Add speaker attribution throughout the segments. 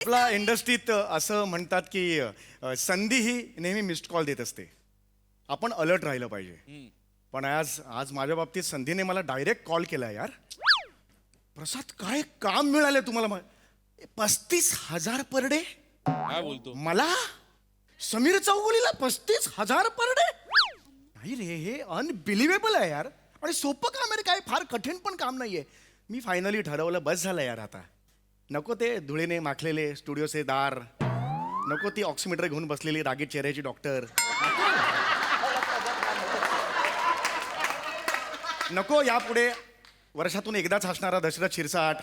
Speaker 1: आपला इंडस्ट्रीत असं म्हणतात की संधी ही नेहमी मिस्ड कॉल देत असते. आपण अलर्ट राहिलं पाहिजे. पण आज आज माझ्या बाबतीत संधीने मला डायरेक्ट कॉल केला यार. प्रसाद काय काम मिळाले तुम्हाला? 35,000 पर डे.
Speaker 2: काय बोलतो?
Speaker 1: मला समीर चौगुलीला 35,000 पर डे. नाही रे, हे अनबिलिव्हेबल आहे यार. आणि सोपं काम आहे रे, काय फार कठीण पण काम नाहीये. मी फायनली ठरवलं, बस झालं यार आता. नको ते धुळीने माखलेले स्टुडिओचे दार, नको ती ऑक्सिमीटर घेऊन बसलेली रागीट चेहऱ्याची डॉक्टर, नको यापुढे वर्षातून एकदाच हसणारा दशरथ शिरसाट,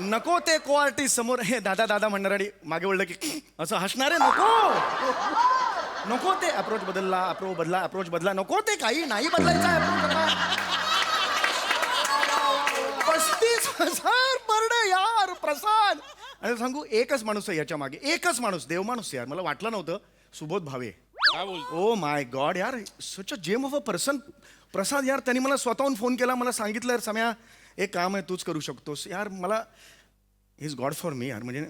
Speaker 1: नको ते को आर्टिस्ट समोर हे दादा दादा म्हणणारी मागे वळलं की असं हसणारे. नको नको ते अप्रोच बदलला, अप्रोच बदला, नको ते काही नाही बदलायचं approach. 35,000 पर डे यार प्रसाद. आणि सांगू, एकच माणूस आहे याच्या मागे, एकच माणूस, देव माणूस यार. मला वाटलं नव्हतं. सुबोध भावे.
Speaker 2: काय बोलतो?
Speaker 1: ओ माय गॉड यार, सच a gem of a person. प्रसाद यार, त्यांनी मला स्वतःहून फोन केला, मला सांगितलं यार सम्या एक काम आहे, तूच करू शकतोस यार. मला इज गॉड फॉर मी यार. म्हणजे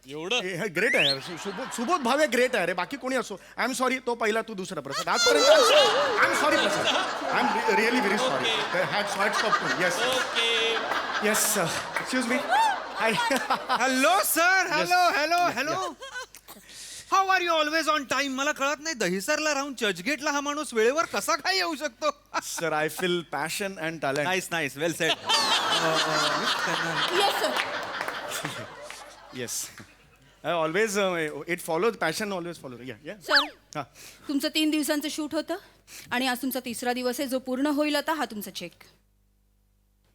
Speaker 2: एवढं
Speaker 1: ग्रेट आहे यार. सुबोध भावे ग्रेट आहे रे. बाकी कोणी असो. आय एम सॉरी, तो पहिला, तू दुसरा. प्रसाद आजपर्यंत I am sorry Prasad. I am really very sorry. Yes yes excuse me. High.
Speaker 3: Hello sir. Hello. How are you always on time? मला कळत नाही, दहिसरला राहून चर्चगेटला हा माणूस वेळेवर कसा काय येऊ शकतो?
Speaker 1: Sir, I feel passion and talent.
Speaker 3: Nice well sed.
Speaker 4: Yes sir.
Speaker 1: Yes, always it follows, passion always follow. या
Speaker 4: सर,
Speaker 1: हां.
Speaker 4: तुमचं 3 दिवसांचं शूट होतं आणि आज तुमचा 3रा दिवस आहे, जो पूर्ण होईल आता. हा तुमचा चेक.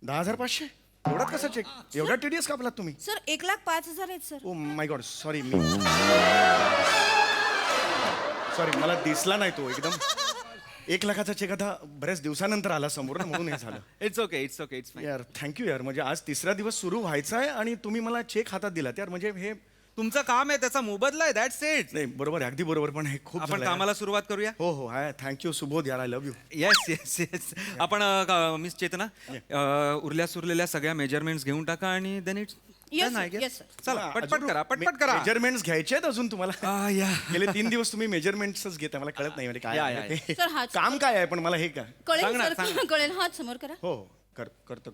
Speaker 1: 10,500 एवढाच कसा चेक? एवढा टीडीएस कापलात तुम्ही?
Speaker 4: सर 1,05,000 आहेत sir.
Speaker 1: Oh my God, sorry. Sorry, मला दिसला नाही तो एकदम. 1,00,000चा चेक आता बऱ्याच दिवसानंतर आला समोर ना, म्हणून हे झालं.
Speaker 3: It's okay it's fine.
Speaker 1: यार थँक्यू यार. म्हणजे आज 3रा दिवस सुरू व्हायचा आहे आणि तुम्ही मला चेक हातात दिलात यार. म्हणजे हे
Speaker 3: तुमचं काम आहे, त्याचा मोबदला आहे. That's it.
Speaker 1: नाही, बरोबर आहे, अगदी बरोबर. पण हे खूप
Speaker 3: आपण
Speaker 1: झालं यार.
Speaker 3: कामाला सुरुवात करूया.
Speaker 1: हो हाय, थँक्यू सुबोध यार. I love you.
Speaker 3: येस. आपण मिस चेतना, उरल्या सुरलेल्या सगळ्या मेजरमेंट्स घेऊन टाका आणि then it's
Speaker 4: Yes, sir. Yes, sir.
Speaker 3: चला पटपट करा.
Speaker 1: मेजरमेंट्स घ्यायचे आहेत अजून तुम्हाला?
Speaker 3: या
Speaker 1: गेले 3 दिवस तुम्ही मेजरमेंट्सच घेता. मला कळत नाही म्हणजे काय
Speaker 3: या,
Speaker 1: आहे ते.
Speaker 4: सर, हाच.
Speaker 1: काम काय आहे पण मला हे का?
Speaker 4: कळेल
Speaker 3: सांग ना,
Speaker 4: सर,
Speaker 3: सांग ना.
Speaker 4: कळेल. हात समोर करा.
Speaker 1: हो करतो.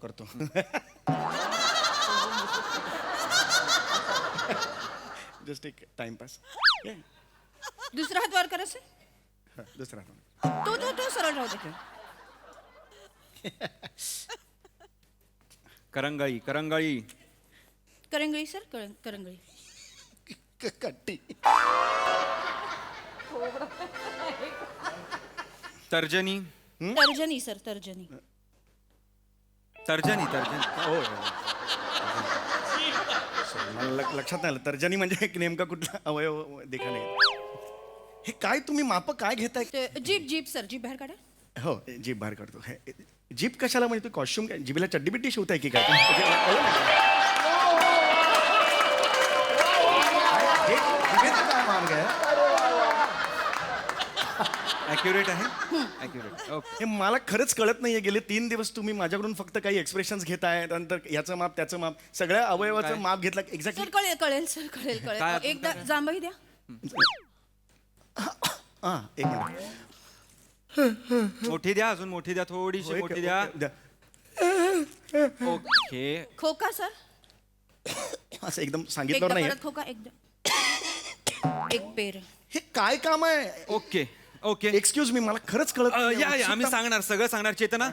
Speaker 1: जस्ट एक टाइमपास.
Speaker 4: दुसरा हात वर करा सर.
Speaker 1: दुसरा.
Speaker 4: तो सरळ राहू दे.
Speaker 3: करंगळी
Speaker 4: करंगळी सर, करंगळी.
Speaker 1: कट्टी.
Speaker 3: तर्जनी.
Speaker 4: तर्जनी सर, तर्जनी.
Speaker 1: हो. मला लक्षात नाही आलं. तर्जनी म्हणजे एक नेमका कुठला अवयव देखा नाही. हे काय तुम्ही माप काय घेताय?
Speaker 4: ते जीप सर, जीप बाहेर काढा.
Speaker 1: हो, जीप बाहेर काढतो. जीप कशाला? म्हणजे तू कॉस्ट्युम काय, जिबीला चड्डी बिड्डी शिवताय की काय?
Speaker 3: ॲक्युरेट आहे. ओके.
Speaker 1: हे मला खरंच कळत नाहीये. गेले 3 दिवस तुम्ही माझ्याकडून फक्त काही एक्सप्रेशन्स घेताय, नंतर याचं माप त्याचं माप, सगळ्या अवयवाचं
Speaker 3: काय?
Speaker 1: माप घेतलं एक्झॅक्टली.
Speaker 4: सर कळेल सर, कळेल.
Speaker 3: काय?
Speaker 4: एकदा जांभई द्या.
Speaker 1: हां, एक मिनिट.
Speaker 3: मोठी द्या, अजून मोठी द्या, थोडीशी मोठी द्या. ओके.
Speaker 4: खोका सर.
Speaker 1: असं एकदम
Speaker 4: एकदा
Speaker 1: सांगितलं नाही.
Speaker 4: परत खोका. एक पेर.
Speaker 1: हे काय काम आहे?
Speaker 3: ओके.
Speaker 1: एक्सक्यूज मी, मला खरंच कळत नाहीये.
Speaker 3: या आम्ही सगळं सांगणार. चेतना,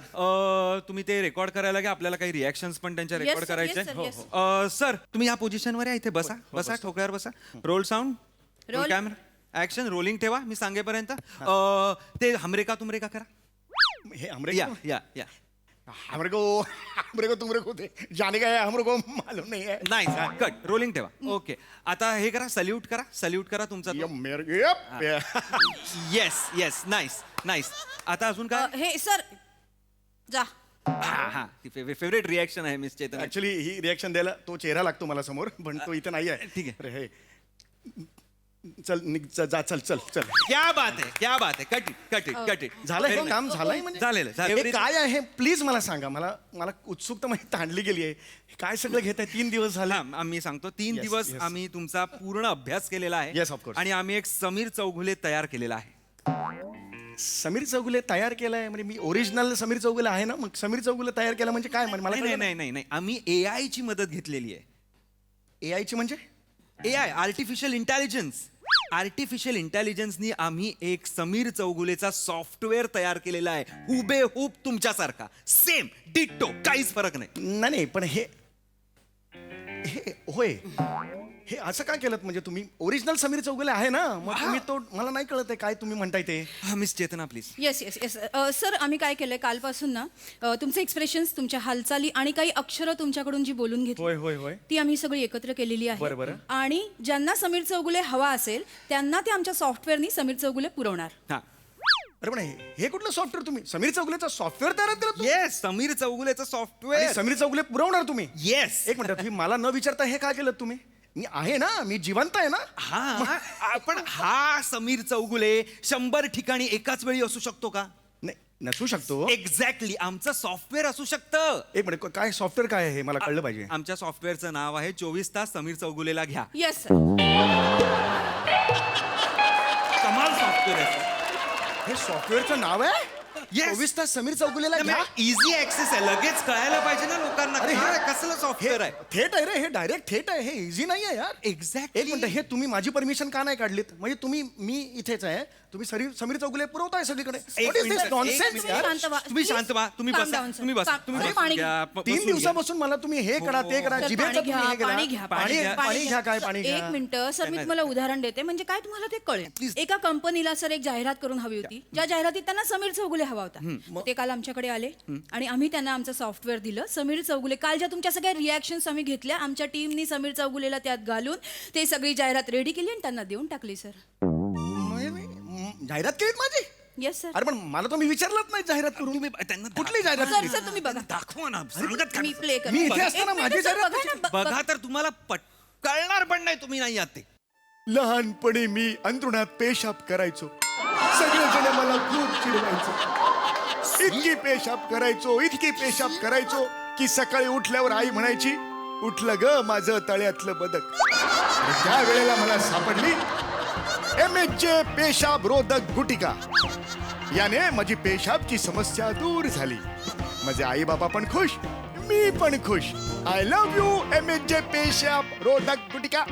Speaker 3: तुम्ही ते रेकॉर्ड करायला घ्या. आपल्याला काही रिॲक्शन्स पण त्यांच्या
Speaker 4: Yes,
Speaker 3: रेकॉर्ड
Speaker 4: sir,
Speaker 3: करायचे.
Speaker 4: yes, sir, yes.
Speaker 3: सर, तुम्ही या पोझिशनवर या. इथे बसा ठोकळ्यावर बसा. Roll sound, roll
Speaker 4: Roll.
Speaker 3: Camera, action. Rolling ठेवा मी सांगेपर्यंत. ते हमरेका तुमरेका करा.
Speaker 1: हे हमरे
Speaker 3: या
Speaker 1: हमरे को तुमरे को थे जाने का है, हमरे को मालूम नहीं है.
Speaker 3: नाही कट. रोलिंग ठेवा. ओके. आता हे करा, सल्यूट करा तुमचा.
Speaker 1: ये मेरे
Speaker 3: येस नाईस. आता अजून काय?
Speaker 4: हे सर जा.
Speaker 3: हा फेवरेट रिॲक्शन आहे मिस चेतना.
Speaker 1: ऍक्च्युली ही रिॲक्शन द्यायला तो चेहरा लागतो मला समोर, पण तो इथं नाही आहे.
Speaker 3: ठीक आहे.
Speaker 1: अरे हे चल निघ, जा चल चल चल
Speaker 3: क्या बात आहे, क्या बात आहे. कट इट
Speaker 1: झालं हे काम झालंय म्हणजे
Speaker 3: झालेलं.
Speaker 1: हे काय आहे प्लीज मला सांगा. मला उत्सुकता माझी ताणली गेली आहे. काय सगळं घेत आहे 3 दिवस झाले.
Speaker 3: आम्ही सांगतो 3
Speaker 1: Yes,
Speaker 3: दिवस
Speaker 1: yes.
Speaker 3: आम्ही तुमचा पूर्ण अभ्यास केलेला आहे.
Speaker 1: Yes, of course.
Speaker 3: आणि आम्ही एक समीर चौगुले तयार केलेला आहे.
Speaker 1: समीर चौगुले तयार केलाय म्हणजे मी ओरिजिनल समीर चौगुले आहे ना. मग समीर चौगुले तयार केला म्हणजे काय म्हणजे मला
Speaker 3: नाही नाही नाही नाही आम्ही AI ची मदत घेतलेली आहे.
Speaker 1: AI ची म्हणजे
Speaker 3: AI आर्टिफिशियल इंटेलिजन्सनी आम्ही एक समीर चौगुलेचा सॉफ्टवेअर तयार केलेला आहे. हुबेहूब तुमच्यासारखा सेम डिट्टो, काहीच फरक नाही.
Speaker 1: नाही पण हे होय हे असं काय केलं म्हणजे तुम्ही ओरिजिनल समीर चौगुले आहे ना. मग तुम्ही तो मला नाही कळत आहे काय तुम्ही म्हणताय ते.
Speaker 3: Miss Chetna please.
Speaker 4: Yes yes yes sir आम्ही काय केलंय कालपासून ना तुमचे एक्सप्रेशन्स तुमच्या हालचाली आणि काही अक्षरं तुमच्याकडून जी बोलून घेतली
Speaker 1: होय होय होय
Speaker 4: ती आम्ही सगळी एकत्र केलेली
Speaker 1: बरं, बरं.
Speaker 4: आहे आणि ज्यांना समीर चौगुले हवा असेल त्यांना ते आमच्या सॉफ्टवेअरनी समीर चौगुले पुरवणार.
Speaker 3: हा
Speaker 1: अरे पण हे कुठलं सॉफ्टवेअर तुम्ही समीर चौगुलेचा सॉफ्टवेअर तयार केलं तुम्ही?
Speaker 3: येस समीर चौगुलेचं
Speaker 1: आणि
Speaker 3: सॉफ्टवेअर.
Speaker 1: समीर चौगुले पुरवणार तुम्ही?
Speaker 3: येस.
Speaker 1: एक मिनिट तुम्ही मला न विचारता हे काय केलं तुम्ही? मी आहे ना मी जिवंत आहे ना.
Speaker 3: हा पण हा समीर चौगुले 100 ठिकाणी एकाच वेळी असू शकतो का?
Speaker 1: नाही नसू शकतो.
Speaker 3: एक्झॅक्टली आमचं सॉफ्टवेअर असू शकतं.
Speaker 1: एक मिनिट काय सॉफ्टवेअर काय आहे हे मला कळलं पाहिजे.
Speaker 3: आमच्या सॉफ्टवेअरचं नाव आहे 24 तास समीर चौगुलेला घ्या.
Speaker 4: Yes sir.
Speaker 3: कमाल सॉफ्टवेअर आहे.
Speaker 1: हे सॉफ्टवेअरचं नाव आहे
Speaker 3: Yes.
Speaker 1: 24 तास समीर चौगुलेला घ्या.
Speaker 3: इझी ऍक्सेस आहे, लगेच कळायला पाहिजे ना लोकांना.
Speaker 1: अरे
Speaker 3: काय
Speaker 1: हे-
Speaker 3: कसलं सॉफ्टवेअर आहे?
Speaker 1: थेट आहे रे हे डायरेक्ट थेट आहे. हे इझी नाही आहे यार.
Speaker 3: एक्झॅक्टली.
Speaker 1: एक मिनिट हे तुम्ही माझी परमिशन का नाही काढलीत? म्हणजे मी इथेच आहे तुम्ही समीर चौगुले पुरवताय सगळीकडे. What is this nonsense यार?
Speaker 3: तुम्ही शांत व्हा, तुम्ही
Speaker 4: Calm
Speaker 3: बसा,
Speaker 4: down, sir.
Speaker 3: तुम्ही बसा,
Speaker 4: Calm-
Speaker 3: तुम्ही
Speaker 4: अरे,
Speaker 3: बसा.
Speaker 4: पाणी
Speaker 3: घ्या,
Speaker 4: घ्या.
Speaker 3: बसून
Speaker 1: 3
Speaker 3: घ्या.
Speaker 1: दिवसापासून मला तुम्ही हे करा ते करा
Speaker 4: सर,
Speaker 1: जिभेचं
Speaker 4: पाणी
Speaker 1: तुम्ही हे
Speaker 4: घ्या
Speaker 1: करा.
Speaker 4: पाणी घ्या
Speaker 1: पाणी पाणी घ्या काय पाणी घ्या.
Speaker 4: एक मिनिट सर मी तुम्हाला उदाहरण देते म्हणजे काय तुम्हाला ते कळेल. एका कंपनीला सर एक जाहिरात करून हवी होती ज्या जाहिरातीत त्यांना समीर चौगुले हवा होता. ते काल आमच्याकडे आले आणि आम्ही त्यांना आमचं सॉफ्टवेअर दिलं. समीर चौगुले काल ज्या तुमच्या सगळ्या रिॲक्शन्स आम्ही घेतल्या आमच्या टीमनी समीर चौगुलेला त्यात घालून ते सगळी जाहिरात रेडी केली आणि त्यांना देऊन टाकली सर.
Speaker 1: जाहिरात केलीत माझी?
Speaker 4: Yes sir.
Speaker 1: अरे पण मला तुम्ही विचारलंच नाही जाहिरात करून.
Speaker 3: तुम्ही त्यांना
Speaker 1: कुठली जाहिरात
Speaker 4: सर
Speaker 1: केली?
Speaker 4: सर तुम्ही बघा
Speaker 3: दाखवा ना, सांगत का?
Speaker 4: मी प्ले करते.
Speaker 1: मी इथे
Speaker 4: एक
Speaker 1: असताना
Speaker 4: मिनिट,
Speaker 1: माझी
Speaker 4: सर,
Speaker 1: जाहिरात
Speaker 4: बघा ना,
Speaker 3: बघा तर तुम्हाला कळणार पण नाही तुम्ही नाही आहात ते.
Speaker 1: लहानपणी मी अंथरुणात पेशाब करायचो. सगळेजण मला खूप चिडवायचं. इतकी पेशाब करायचो की सकाळी उठल्यावर आई म्हणायची उठलं ग माझं तळ्यातलं बदक. आणि त्या वेळेला मला सापडली MHJ पेशाब रोधक गुटिका. याने माझी पेशाबची समस्या दूर झाली. माझे आई बाबा पण खुश मी पण खुश. आय लव्ह यू MHJ पेशाब रोधक गुटिका.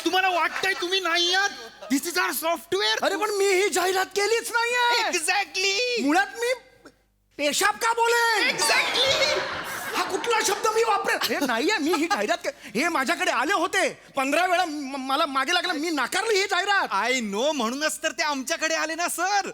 Speaker 3: तुम्हाला वाटतंय तुम्ही नाही आहात? दिस इज आवर सॉफ्टवेअर.
Speaker 1: अरे पण मी ही जाहिरात केलीच नाहीये.
Speaker 3: एक्झॅक्टली.
Speaker 1: मुळात मी पेशाब का बोले.
Speaker 3: एक्झॅक्टली.
Speaker 1: हा कुठला शब्द मी वापरेल? हे नाहीये मी ही जाहिरात हे माझ्याकडे आले होते 15 वेळा मला मागे लागला मी नाकारली ही जाहिरात.
Speaker 3: आय नो म्हणूनच तर ते आमच्याकडे आले ना सर.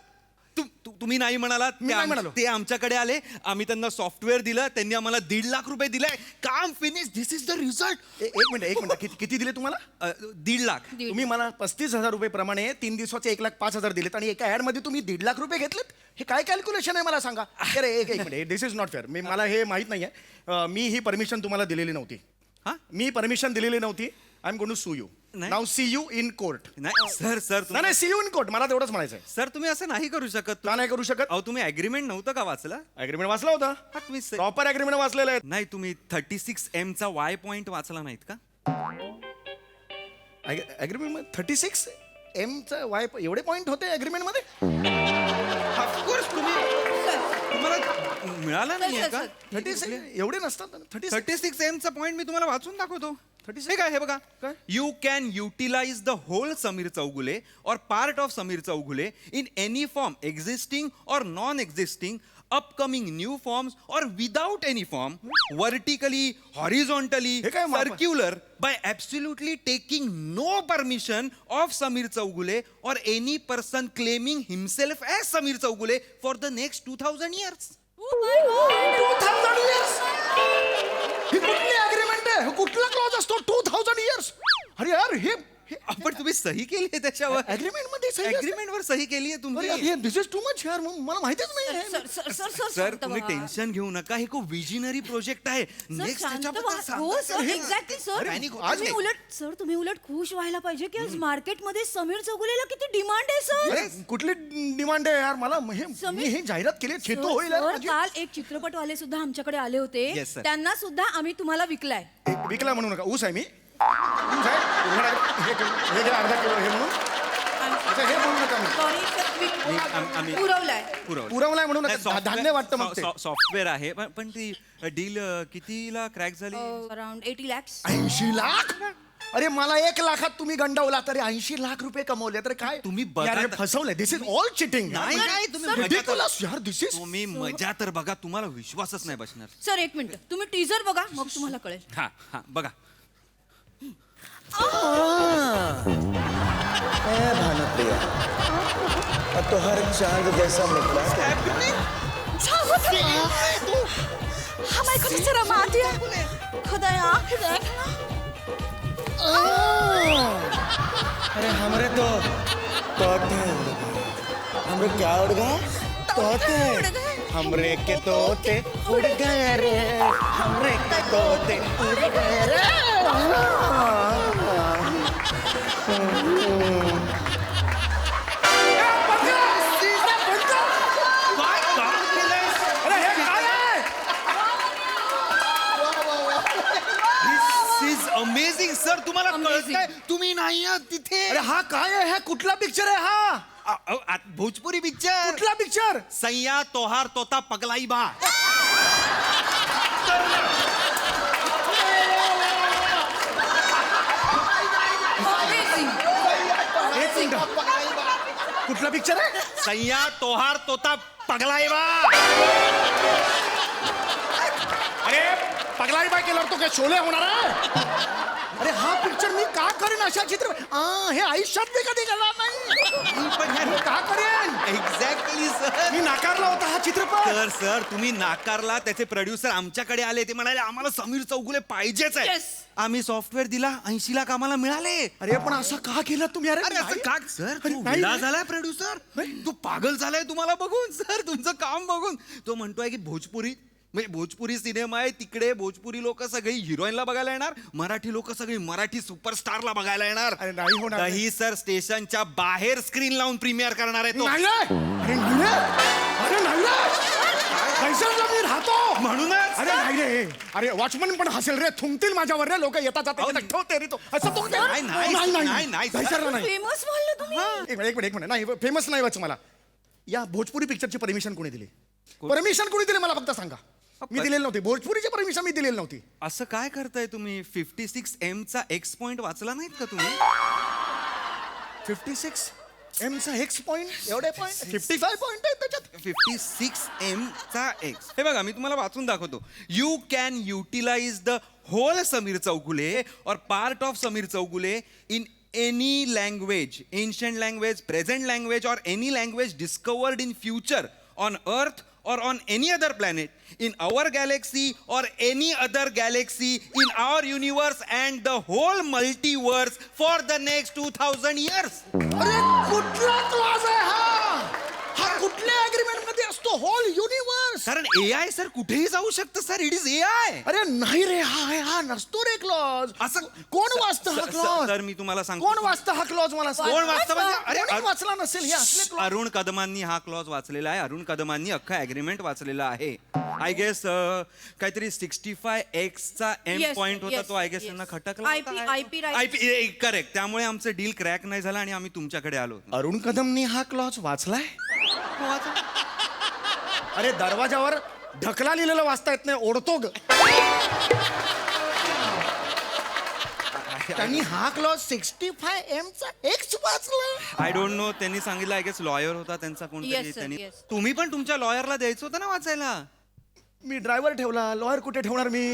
Speaker 3: तुम्ही नाही म्हणालात
Speaker 1: मी नाही म्हणालो.
Speaker 3: ते आमच्याकडे आले. आम्ही त्यांना सॉफ्टवेअर दिलं. त्यांनी आम्हाला 1.5 लाख रुपये दिले. काम finish. This is the result.
Speaker 1: एक मिनिट किती दिले तुम्हाला?
Speaker 3: 1.5 लाख.
Speaker 1: तुम्ही मला 35,000 रुपये प्रमाणे 3 दिवसाचे 1,05,000 दिलेत आणि एका ऍड मध्ये तुम्ही 1.5 लाख रुपये घेतलेत. हे काय कॅल्क्युलेशन आहे मला सांगा. अरे एक minute this is not fair. मला हे माहित नाहीये. मी ही परमिशन तुम्हाला दिलेली नव्हती.
Speaker 3: हा?
Speaker 1: मी परमिशन दिलेली नव्हती. I am going to sue you.
Speaker 3: नाही.
Speaker 1: Now see you in court.
Speaker 3: नाही सर
Speaker 1: नाही सी यू इन कोर्ट. मला तेवढंच म्हणायचं आहे.
Speaker 3: सर तुम्ही असं नाही करू शकत.
Speaker 1: का नाही करू शकत?
Speaker 3: अहो तुम्ही अग्रीमेंट नव्हतं का वाचलं?
Speaker 1: अग्रीमेंट वाचला होता.
Speaker 3: हा, तुम्ही
Speaker 1: प्रॉपर अग्रीमेंट वाचलेलं आहे.
Speaker 3: नाही तुम्ही 36M चा Y पॉइंट वाचला नाहीत का?
Speaker 1: अग्रीमेंट मध्ये 36M चा वाय एवढे पॉइंट होते अग्रीमेंट मध्ये?
Speaker 3: ऑफकोर्स तुम्हाला मिळाला नाहीये का?
Speaker 1: 36 एवढे नसतात.
Speaker 3: 36M चा पॉइंट मी तुम्हाला वाचून दाखवतो.
Speaker 1: 36
Speaker 3: हे काय हे बघा.
Speaker 1: काय?
Speaker 3: You can utilize the whole Sameer Chougule or part of Sameer Chougule in any form existing or non existing upcoming new forms or without any form, vertically, horizontally,
Speaker 1: हे काय माप-
Speaker 3: circular, by absolutely taking no permission of Samir Chaugule or any person claiming himself as Samir Chaugule for the next 2000 years.
Speaker 1: 2000 years. ही कुठली agreement आहे? कुठला clause असतो 2000 years? अरे यार हे
Speaker 3: पण तुम्ही सही केली आहे त्याच्यावर
Speaker 1: अग्रीमेंट मध्ये सही असते?
Speaker 3: अग्रीमेंट वर सही केली आहे तुम्ही
Speaker 1: दिस इज टू मच यार मला माहितीच नाही आहे.
Speaker 4: Sir sir sir sir
Speaker 3: sir
Speaker 4: शांत
Speaker 3: तुम्ही
Speaker 4: व्हा.
Speaker 3: टेन्शन घेऊ नका हे खूप विजनरी प्रोजेक्ट आहे
Speaker 4: सर,
Speaker 3: नेक्स्ट
Speaker 4: शांत
Speaker 3: त्याच्याबद्दल
Speaker 4: व्हा.
Speaker 3: सांगा.
Speaker 4: हो सर एक्झॅक्टली सर
Speaker 1: आज
Speaker 4: तुम्ही उलट सर तुम्ही उलट खुश व्हायला पाहिजे की आज मार्केटमध्ये समीर चौगुलेला किती डिमांड आहे सर
Speaker 1: अरे कुठली डिमांड आहे यार मला मी हे जाहिरात केली खेतो
Speaker 4: सर,
Speaker 1: होईल यार
Speaker 4: सर,
Speaker 1: माझी.
Speaker 4: काल एक चित्रपटवाले सुद्धा आमच्याकडे आले होते
Speaker 3: Yes, sir.
Speaker 4: त्यांना सुद्धा आम्ही तुम्हाला विकलाय
Speaker 1: विकला म्हणू नका ऊस आहे मी ऊस आहे हे घ्या अर्धा किलो हे म्हणून अच्छा हे म्हणू नका मी
Speaker 4: सॉरी
Speaker 3: आम्ही-
Speaker 4: पुरवलाय
Speaker 1: पुरवलाय म्हणू नका धान्य वाटतं मग ते
Speaker 3: सॉफ्टवेअर आहे पण ती डील कितीला क्रॅक झाली
Speaker 4: अराउंड 80 lakhs
Speaker 1: 80 लाख अरे मला 1 लाखात तुम्ही गंडवला तरी 80 लाख रुपये कमवले तर काय
Speaker 3: तुम्ही बघा
Speaker 1: यार, हे
Speaker 3: तर-
Speaker 1: फसवलंय दिस इज ऑल चिटिंग
Speaker 3: नाही नाही तुम्ही
Speaker 4: सर,
Speaker 3: मजा तर-
Speaker 1: यार दिस इज
Speaker 3: तुम्ही मजा तर बघा तुम्हाला विश्वासच नाही बसणार
Speaker 4: सर एक मिनिट तुम्ही टीजर बघा मग तुम्हाला कळेल
Speaker 3: हा हा बघा
Speaker 5: तो हर चांद जैसा निकला
Speaker 4: हमारे खुद से रमा दिया खुदाया देखना
Speaker 5: अरे हमरे तो तोते उड़ गए हमरे क्या उड़ गए तोते हमरे के तोते उड़ गए रे हमरे के तोते उड़ गए रे
Speaker 1: अरे हे काय आहे
Speaker 3: दिस इज अमेझिंग सर तुम्हाला कळतंय तुम्ही नाही आहात तिथे
Speaker 1: अरे हा काय आहे हा कुठला पिक्चर आहे हा
Speaker 3: भोजपुरी पिक्चर
Speaker 1: कुठला पिक्चर
Speaker 3: सैया तोहार तोता पगलाई बा
Speaker 1: एक मिनिट कुठला पिक्चर आहे
Speaker 3: सैया तोहार तोता पगलाई बा
Speaker 1: अरे पगलाई बाय केल्यावर तो काय शोले होणार आहे अरे हा पिक्चर मी का करेन अशा चित्र हे आयुष्यात मी कधी करणार नाही मी का करेन
Speaker 3: एक्झॅक्टली सर
Speaker 1: मी नाकारला होता हा चित्रपट
Speaker 3: सर सर तुम्ही नाकारला त्याचे प्रोड्युसर आमच्याकडे आले ते म्हणाले आम्हाला समीर चौगुले पाहिजेच आहे
Speaker 4: Yes.
Speaker 3: आम्ही सॉफ्टवेअर दिला 80 लाख आम्हाला मिळाले
Speaker 1: अरे पण असं का केलं तुम्ही
Speaker 3: अरे
Speaker 1: नाही.
Speaker 3: असं का सर
Speaker 1: अरे
Speaker 3: तू
Speaker 1: नाही
Speaker 3: विडा
Speaker 1: रे.
Speaker 3: झालाय प्रोड्युसर तू पागल झालाय तुम्हाला बघून सर तुमचं काम बघून तो म्हणतोय की भोजपुरी म्हणजे भोजपुरी सिनेमा आहे तिकडे भोजपुरी लोक सगळी हिरोईनला बघायला येणार मराठी लोक सगळी मराठी सुपरस्टारला बघायला येणार
Speaker 1: अरे नाही होणार.
Speaker 3: दही सर स्टेशनच्या बाहेर स्क्रीन लावून प्रीमियर करणार आहे तो
Speaker 1: नाही रे. अरे नाही रे. अरे नाही रे. कैसरला मी राहतो
Speaker 3: म्हणूनच
Speaker 1: अरे नाही रे अरे वॉचमन पण हसेल रे थुंकतील माझ्यावर रे लोक येतात जातात येतात, ठेवते रे तो असं तो
Speaker 3: नाही, नाही,
Speaker 1: कैसरला नाही
Speaker 4: फेमस व्हाल तुम्ही
Speaker 1: एक मिनिट नाही फेमस नाही व्हायचं मला या भोजपुरी पिक्चरची परमिशन कोणी दिली परमिशन कोणी दिली मला फक्त सांगा मी दिलेली नव्हती भोजपुरीची परमिशन मी दिलेली नव्हती
Speaker 3: असं काय करताय तुम्ही 56M चा एक्स पॉइंट वाचला नाहीत का तुम्ही
Speaker 1: 56 M चा एक्स पॉइंट एवढे पॉइंट 55 पॉइंट आहे त्याच्यात
Speaker 3: 56M चा एक्स हे बघा मी तुम्हाला वाचून दाखवतो you can utilize the whole Sameer Chougule or part of Sameer Chougule in any language, ancient language, present language, or any language discovered in future on Earth or on any other planet, in our galaxy or any other galaxy, in our universe and the whole multiverse for the next 2000 years.
Speaker 1: अरे कुठला clause आहे हा कुठल्या agreement मध्ये असतो hole universe
Speaker 3: कारण AI sir कुठेही जाऊ शकतं सर इट इज AI.
Speaker 1: अरे नाही रे हा नसतो रे क्लॉज
Speaker 3: असं
Speaker 1: कोण वाचतं हा क्लॉज
Speaker 3: सर मी तुम्हाला सांगतो
Speaker 1: कोण वाचतं हा क्लॉज मला सांग.
Speaker 3: कोण वाचतं म्हणजे
Speaker 1: कोणी
Speaker 3: अरे
Speaker 1: वाचला नसेल हे असले clause.
Speaker 3: अरुण कदमांनी हा क्लॉज वाचलेला आहे अरुण कदमांनी अख्खा अग्रीमेंट वाचलेला आहे आय गेस काहीतरी 65X चा एम
Speaker 4: Yes,
Speaker 3: पॉइंट होता
Speaker 4: yes,
Speaker 3: तो आय गेस
Speaker 4: yes.
Speaker 3: त्यांना खटकला
Speaker 4: IP right.
Speaker 3: करेक्ट त्यामुळे आमचं डील क्रॅक नाही झालं आणि आम्ही तुमच्याकडे आलो
Speaker 1: अरुण कदमनी हा क्लॉज वाचलाय अरे दरवाजावर ढकला लिहिलेलं वाचता येत नाही ओढतो ग त्यांनी हा क्लॉज 65M चा एक्स वाचला
Speaker 3: आय डोंट नो त्यांनी सांगितलं आय गेस लॉयर होता त्यांचा कोणतरी
Speaker 4: Yes, sir,
Speaker 3: त्यांनी
Speaker 4: yes.
Speaker 3: तुम्ही पण तुमच्या लॉयरला द्यायचं होतं ना वाचायला
Speaker 1: मी ड्रायव्हर ठेवला लॉयर कुठे ठेवणार मी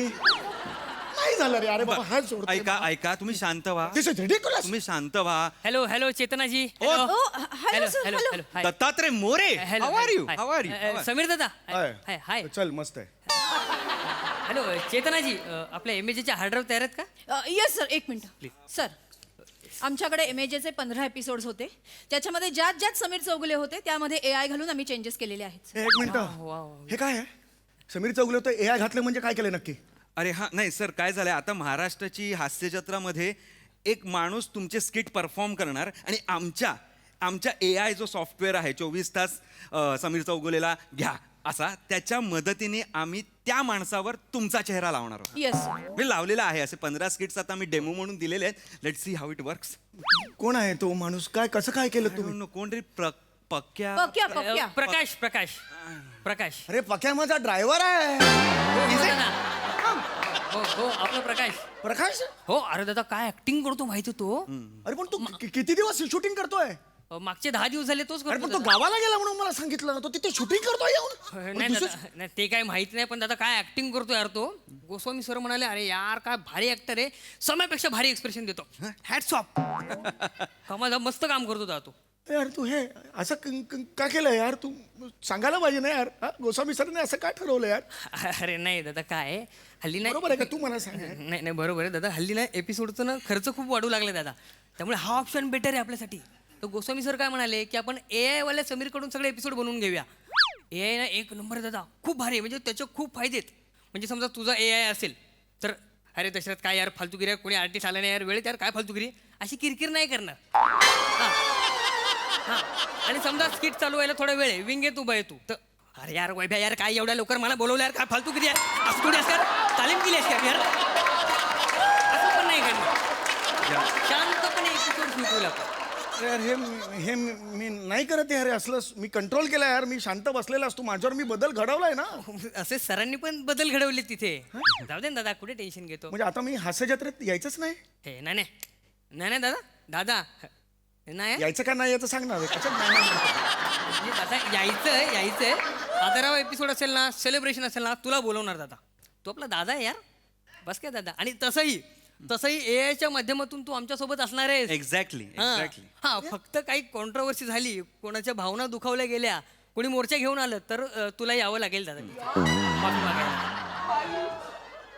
Speaker 1: नाही झालं रे अरे बाबा हा सोडतो
Speaker 3: ऐका तुम्ही शांत व्हा
Speaker 1: दिस इज रिडिक्युलस
Speaker 3: तुम्ही शांत व्हा
Speaker 6: हेलो चेतना जी
Speaker 3: ओ,
Speaker 4: hello sir hello
Speaker 6: hi
Speaker 3: Dattatray More how are you how are you
Speaker 6: Sameer दादा
Speaker 1: हाय.
Speaker 6: हाय हाय
Speaker 1: चल मस्त आहे
Speaker 6: हॅलो चेतना जी आपल्या एमएजीच्या हार्ड ड्राईव्ह तयार आहेत का
Speaker 4: येस सर एक मिनिट सर आमच्याकडे एमएजेचे 15 एपिसोड्स होते. त्याच्यामध्ये ज्यात समीर चौगुले होते त्यामध्ये AI घालून आम्ही चेंजेस केलेले आहेत.
Speaker 1: एक मिनिट हे काय आहे समीर चौगुले तर AI घातलं म्हणजे काय केलं नक्की?
Speaker 3: अरे हा नाही सर, काय झालंय आता महाराष्ट्राची हास्यजत्रामध्ये एक माणूस तुमचे स्किट परफॉर्म करणार आणि आमच्या AI जो सॉफ्टवेअर आहे 24 तास समीर चौगुलेला घ्या असा, त्याच्या मदतीने आम्ही त्या माणसावर तुमचा चेहरा लावणार आहोत.
Speaker 4: येस.
Speaker 3: मी लावलेला आहे असे 15 स्किट्स आता मी डेमो म्हणून दिलेले आहेत. Let see how it works.
Speaker 1: कोण आहे तो माणूस? काय कसं काय केलं तुम्ही?
Speaker 3: कोण रे पक्क्या
Speaker 4: पक्या.
Speaker 6: प्रकाश
Speaker 1: अरे पक्या माझा ड्रायव्हर आहे.
Speaker 6: हो आपला
Speaker 1: प्रकाश
Speaker 6: हो. अरे दादा काय ऍक्टिंग करतो माहिती तो.
Speaker 1: अरे पण तू किती दिवस शूटिंग करतोय?
Speaker 6: मागचे 10 दिवस झाले तोच
Speaker 1: अरे
Speaker 6: करतो
Speaker 1: पण तो
Speaker 6: दादा.
Speaker 1: गावाला गेला म्हणून मला सांगितलं तो तिथे शूटिंग करतोय येऊन.
Speaker 6: नाही दादा, नाही ते काय माहित नाही, पण दादा काय ऍक्टिंग करतो यार तो. गोस्वामी सर म्हणाले अरे यार काय भारी ऍक्टर आहे, समयापेक्षा भारी एक्सप्रेशन देतो. Hats off. माझा मस्त काम करतो दादा तो.
Speaker 1: यार तू हे असं का केलं यार? तू सांगायला पाहिजे ना यार. हा? गोस्वामी सरने असं काय ठरवलं यार?
Speaker 6: अरे नाही दादा काय आहे, हल्ली नाही.
Speaker 1: बरोबर आहे का? तू मला सांग यार.
Speaker 6: नाही नाही बरोबर आहे दादा, हल्ली नाही एपिसोडचं ना खर्च खूप वाढू लागले दादा, त्यामुळे हा ऑप्शन बेटर आहे आपल्यासाठी. तर गोस्वामी सर काय म्हणाले की आपण AI वाल्या समीरकडून सगळे एपिसोड बनवून घेऊया. AI ना एक नंबर आहे दादा, खूप भारी आहे, म्हणजे त्याचे खूप फायदे आहेत. म्हणजे समजा तुझा AI असेल तर अरे दशरथ काय यार फालतूगिरी आहे, कोणी आर्टिस्ट आला नाही यार वेळेत यार काय फालतूगिरी, अशी किरकिर नाही करणार. हां आणि समजा स्किट चालू व्हायला थोडा वेळ आहे, विंग येतो बाय तू तर अरे यार वैभ्या यार काय एवढ्या लवकर मला बोलवलं यार, काय फालतूगिरी आहे, असं थोडी असतात तालीम केली असते यार, असं पण नाही करणार. शांतपणे एपिसोड शूट होईल आपण.
Speaker 1: अरे यार हे मी नाही करत यार असलं. मी कंट्रोल केलं यार. मी शांत बसलेला असतो. माझ्यावर मी बदल घडवलाय ना.
Speaker 6: असे सरांनी पण बदल घडवले तिथे. जाऊ दे ना दादा, कुठे टेन्शन घेतो.
Speaker 1: म्हणजे आता मी हास्य जत्रेत यायचंच नाही?
Speaker 6: हे नाही नाही दादा नाही
Speaker 1: यायचं का नाही याचं सांग ना. कशात नाही नाही म्हणतो?
Speaker 6: म्हणजे दादा यायचंय आदरावा एपिसोड असेल ना, सेलिब्रेशन असेल ना, तुला बोलवणार दादा. तू आपला दादा आहे यार, बस काय दादा. आणि तसंही AI च्या माध्यमातून तू आमच्या सोबत असणार आहेस.
Speaker 3: एक्झॅक्टली.
Speaker 6: हा फक्त काही कॉन्ट्रोवर्सी झाली, कोणाच्या भावना दुखावल्या गेल्या, कोणी मोर्चा घेऊन आलं तर तुला यावं लागेल दादा. माफी मागायला.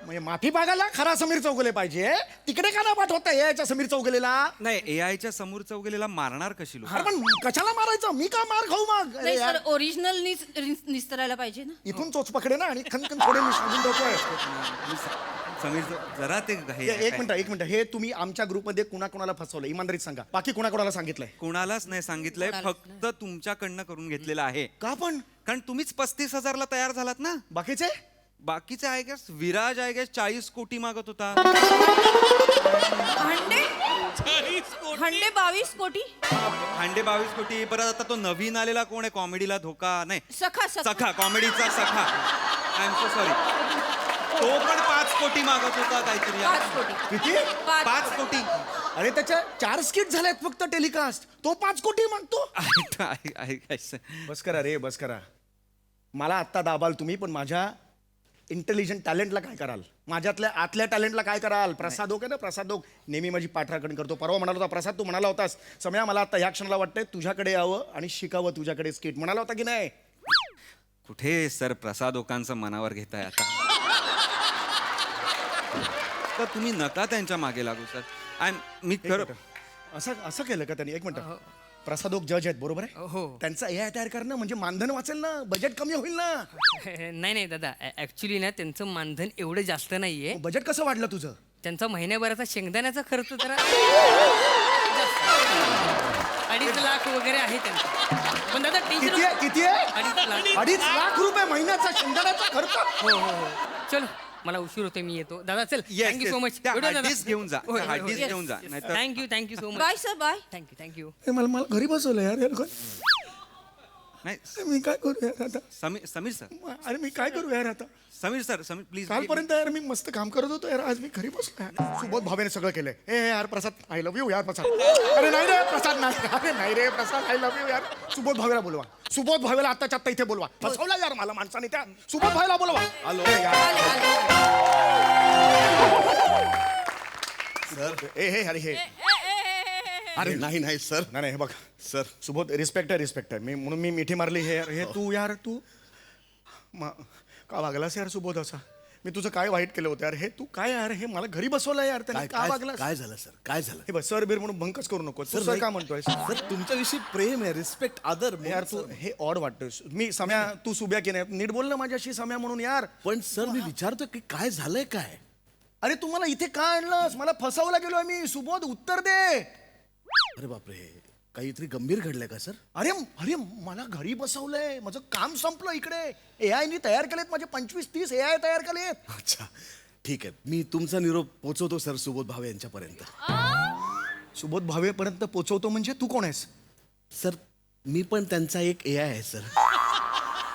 Speaker 1: म्हणजे माफी मागायला खरा समीर चौगुले पाहिजे. तिकडे का ना पाठवता यायच्या समीर चौगुलेला?
Speaker 3: नाही, AIच्या समोर चौगुलेला मारणार कशी लोक?
Speaker 1: अरे पण कशाला मारायचं? मी का मार खाऊ मग? अरे
Speaker 4: नाही
Speaker 1: यार,
Speaker 4: सर, ओरिजिनल निस्तरायला पाहिजे ना.
Speaker 1: इथून चोच पकडे ना आणि खनखन थोडे मी सांगून ठेवतोय.
Speaker 3: समीर जरा ते
Speaker 1: एक मिनिट हे तुम्ही आमच्या ग्रुपमध्ये कुणाला फसवलं इमानदारीत सांगा. बाकी कुणाला सांगितलंय?
Speaker 3: कोणालाच नाही सांगितलंय, फक्त तुमच्याकडनं करून घेतलेलं आहे.
Speaker 1: का पण?
Speaker 3: कारण तुम्हीच 35,000ला तयार झालात ना. बाकीचे आय गेस विराज 40 कोटी मागत होता.
Speaker 4: हंडे 22 कोटी.
Speaker 3: हांडे 22 कोटी. परत आता तो नवीन आलेला कोण आहे कॉमेडीला? धोका नाही, सखा, कॉमेडीचा सखा. I am so sorry. तो पण 5 कोटी मागत होता काहीतरी.
Speaker 4: 5 कोटी.
Speaker 1: किती?
Speaker 3: 5 कोटी.
Speaker 1: अरे त्याच्या 4 स्किट झाल्यात फक्त टेलिकास्ट. तो 5 कोटी मागतो. बस करा रे, बस करा. मला आत्ता दाबाल तुम्ही, पण माझ्या इंटेलिजंट टॅलेंटला काय कराल? माझ्यातल्या आतल्या टॅलेंटला काय कराल? प्रसाद ओके ना, प्रसाद ओक नेहमी माझी पाठराखण करतो. परवा म्हणाला होता प्रसाद, तू म्हणाला होतास सम्या मला आता ह्या क्षणाला वाटतंय तुझ्याकडे यावं आणि शिकावं तुझ्याकडे स्किट. म्हणाला होता की नाही?
Speaker 3: कुठे सर प्रसाद ओकांचं मनावर घेताय आता? तर तुम्ही नका त्यांच्या मागे लागू सर. मी खरं
Speaker 1: असं केलं का त्यांनी? एक मिनिट. प्रसाद ओक जज आहेत बरोबर आहे?
Speaker 6: हो.
Speaker 1: त्यांचा AI तयार करणं म्हणजे मानधन वाचेल ना, बजेट कमी होईल ना.
Speaker 6: नाही दादा, ऍक्च्युली ना त्यांचं मानधन एवढं जास्त नाहीये.
Speaker 1: बजेट कसं वाढलं तुझं?
Speaker 6: त्यांचा महिन्याभराचा शेंगदाण्याचा खर्च जरा 2.5 लाख वगैरे आहे त्यांचा. पण दादा टेन्शन
Speaker 1: किती आहे?
Speaker 6: 2.5 लाख.
Speaker 1: 2.5 लाख रुपये महिन्याचा शेंगदाण्याचा खर्च?
Speaker 6: हो. चलो मला उशीर होतोय, मी येतो दादा. चल, थँक्यू सो मच.
Speaker 3: डिस्क घेऊन जा, हार्ड डिस्क घेऊन जा. नाहीतर
Speaker 6: thank you so much.
Speaker 4: Bye sir, bye.
Speaker 6: Thank you.
Speaker 1: मला घरी बसवलं यार.
Speaker 3: नाही.
Speaker 1: मी काय करू यार आता?
Speaker 3: समीर सर,
Speaker 1: अरे मी काय करू यार आता?
Speaker 3: समीर प्लीज.
Speaker 1: कालपर्यंत यार मी मस्त काम करत होतो यार, आज मी घरी बसलो यार. सुबोध भावेने सगळं केलंय. ए यार प्रसाद, आय लव्ह यू यार प्रसाद. अरे नाही रे प्रसाद, नाही रे प्रसाद, आय लव्ह यू यार. सुबोध भावेला बोलवा. सुबोध भावेला आत्ताच्या आत्ता इथे बोलवा. फसवला यार मला माणसाने त्या. सुबोध भावेला बोलवा. हॅलो
Speaker 5: सर
Speaker 1: हे अरे हे
Speaker 5: अरे नाही सर.
Speaker 1: नाही हे बघ
Speaker 5: सर
Speaker 1: सुबोध, रिस्पेक्ट आहे मी म्हणून मी मिठी मारली. हे तू यार तू का वागलास यार सुबोध असा? मी तुझं काय वाईट केलं होतं यार? हे तू काय यार, हे मला घरी बसवलं यार त्याने, का वागलास?
Speaker 5: काय झालं सर? काय झालं?
Speaker 1: हे बस सर बीर म्हणून भंकच करू नको. सर
Speaker 5: नाही.
Speaker 1: का म्हणतोय?
Speaker 5: सर तुमच्याविषयी प्रेम आहे, रिस्पेक्ट, आदर.
Speaker 1: यार तू हे ऑड वाटतोस. मी सम्या, तू सुब्या की नाही, नीट बोल ना माझ्याशी सम्या म्हणून यार.
Speaker 5: पण सर मी विचारतोय की काय झालंय काय?
Speaker 1: अरे तू मला इथे का आणलंस? मला फसवला गेलोय मी. सुबोध उत्तर दे.
Speaker 5: अरे बापरे, काहीतरी गंभीर घडलंय का सर?
Speaker 1: अरे अरे मला घरी बसवलंय. माझं काम संपलं इकडे. AI नी तयार केलेत माझे 25-30 AI तयार केलेत.
Speaker 5: अच्छा ठीक आहे, मी तुमचा निरोप पोचवतो सर सुबोध भावे यांच्यापर्यंत.
Speaker 1: सुबोध भावेपर्यंत पोचवतो म्हणजे तू कोण आहेस?
Speaker 5: सर मी पण त्यांचा एक AI आहे सर.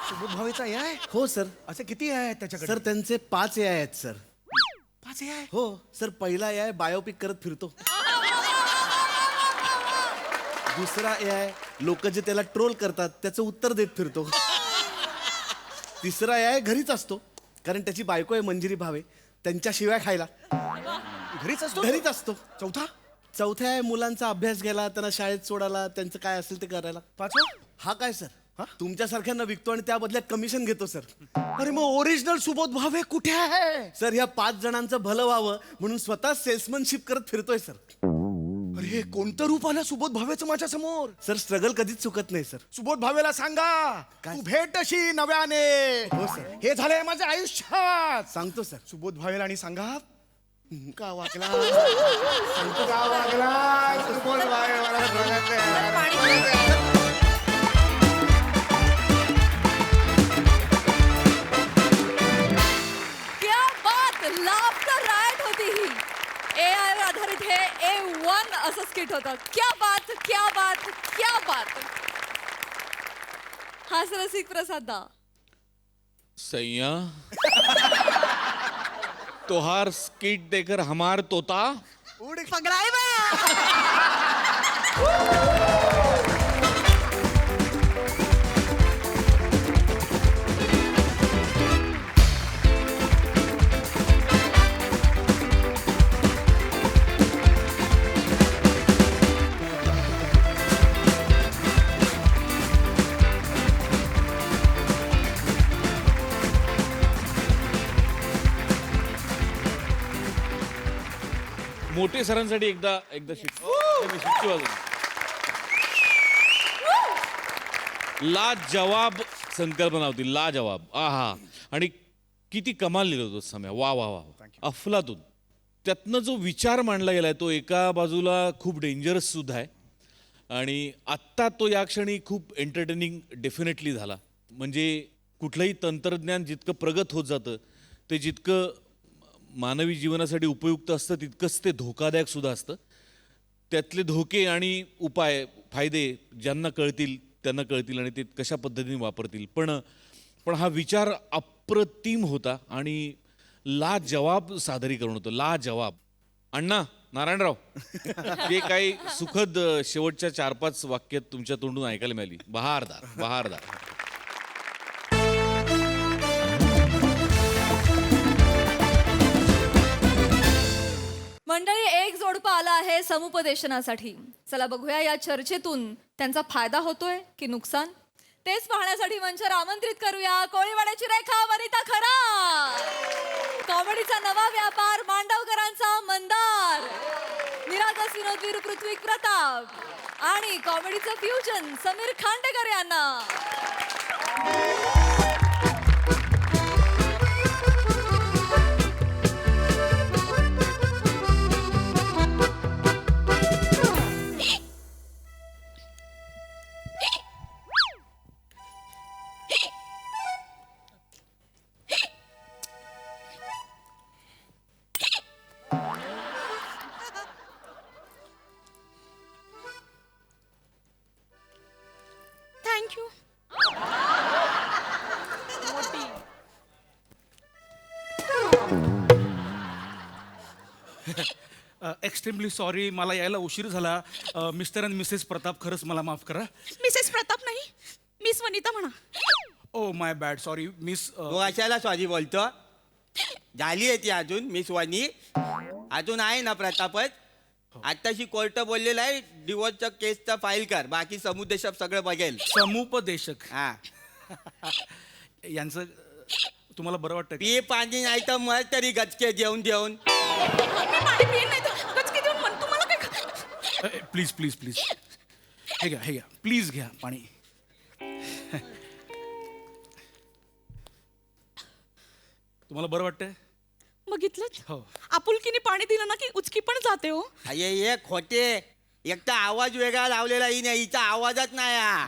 Speaker 1: सुबोध भावेचा AI?
Speaker 5: हो सर.
Speaker 1: असे किती AI आहेत त्याच्याकडे?
Speaker 5: सर त्यांचे 5 AI आहेत सर.
Speaker 1: 5 AI?
Speaker 5: हो सर. पहिला AI बायोपिक करत फिरतो. दुसरा AI लोक जे त्याला ट्रोल करतात त्याचं उत्तर देत फिरतो. तिसरा AI घरीच असतो कारण त्याची बायको आहे मंजिरी भावे, त्यांच्या शिवाय खायला
Speaker 1: घरीच असतो.
Speaker 5: घरीच असतो.
Speaker 1: चौथा
Speaker 5: आहे मुलांचा अभ्यास घ्यायला, त्यांना शाळेत सोडायला, त्यांचं काय असेल ते करायला.
Speaker 1: 5वा?
Speaker 5: हा काय सर? तुमच्यासारख्यांना विकतो आणि त्या बदल्यात कमिशन घेतो सर.
Speaker 1: अरे मग ओरिजिनल सुबोध भावे कुठे आहे?
Speaker 5: सर ह्या 5 जणांचं भलं व्हावं म्हणून स्वतः सेल्समनशिप करत फिरतोय सर.
Speaker 1: अरे हे कोणतं रूप आलं सुबोध भावेचं माझ्या समोर?
Speaker 5: सर स्ट्रगल कधीच चुकत नाही सर.
Speaker 1: सुबोध भावेला सांगा
Speaker 5: काय?
Speaker 1: तू भेटशी नव्याने.
Speaker 5: हो सर.
Speaker 1: हे झालंय माझ्या आयुष्यात.
Speaker 5: सांगतो सर.
Speaker 1: सुबोध भावेला आणि सांगा का वागला सांगतो का वागला सुबोध भावे मला बघायचं.
Speaker 4: क्या बात, लाफ्टर राईट होती ही. AI वर आधारित हे A1 असं स्किट होतं. क्या बात, क्या बात, क्या बात. हास रसिक प्रसादा.
Speaker 2: सैया तोहार स्किट देकर हमार तोता. मोठे सरांसाठी एकदा शिट्टी वाजवली. ला जवाब संकल्पना होती. ला जवाब. आहा. आणि किती कमाल लिहिलं होतं सम्या. वा वा वा. अफलातून. त्यातनं जो विचार मांडला गेलाय तो एका बाजूला खूप डेंजरस सुद्धा आहे आणि आत्ता तो या क्षणी खूप एंटरटेनिंग डेफिनेटली झाला. म्हणजे कुठलंही तंत्रज्ञान जितकं प्रगत होत जातं ते जितकं मानवी जीवनासाठी उपयुक्त असतं तितकंच ते धोकादायक सुद्धा असतं. त्यातले धोके आणि उपाय, फायदे ज्यांना कळतील त्यांना कळतील आणि ते कशा पद्धतीने वापरतील. पण हा विचार अप्रतिम होता आणि लाजवाब सादरीकरण होतं. लाजवाब. अण्णा नारायणराव ते काही सुखद शेवटच्या 4-5 वाक्यात तुमच्या तोंडून ऐकायला मिळाली. बहारदार बहारदार.
Speaker 4: मंडळी, एक जोडपं आला आहे समुपदेशनासाठी. चला बघूया या चर्चेतून त्यांचा फायदा होतोय की नुकसान. तेच पाहण्यासाठी मंचावर आमंत्रित करूया कोळीवाड्याची रेखा वनिता खरा, कॉमेडीचा नवा व्यापार मांडवकरांचा मंदार, निरागस विनोदवीर पृथ्वी प्रताप आणि कॉमेडीचं फ्युजन समीर खांडेकर यांना.
Speaker 7: थँक्यू.
Speaker 8: एक्स्ट्रीमली सॉरी, मला यायला उशीर झाला. मिस्टर अँड मिसेस प्रताप, खरंच मला माफ करा.
Speaker 7: मिसेस प्रताप नाही, मिस वनिता म्हणा.
Speaker 8: Oh my bad, sorry miss.
Speaker 9: तो कशाला सॉरी बोलतो? झाली आहे ती अजून मिस वनी. अजून आहे ना प्रतापच. आताशी कोर्ट बोललेला आहे डिवोर्सच्या केसचा फाईल कर, बाकी समुपदेशक सगळं बघेल.
Speaker 8: समुपदेशक
Speaker 9: हा
Speaker 8: यांचं तुम्हाला बरं वाटतं का?
Speaker 9: पी पाणी नाही तर मर तरी गचके जेवून जेवून.
Speaker 7: मी पाणी पिईन नाही तर गचके देऊन म्हण तुम्हाला काय
Speaker 8: प्लीज प्लीज प्लीज हे घ्या प्लीज घ्या पाणी. तुम्हाला बरं वाटतंय?
Speaker 7: बघितलं
Speaker 8: हो.
Speaker 7: आपुलकीने पाणी दिलं ना की उचकी पण जाते हो.
Speaker 9: अये ये खोटे, एक तर आवाज वेगळा लावलेला ही नाही, हिचा आवाजच नाही हा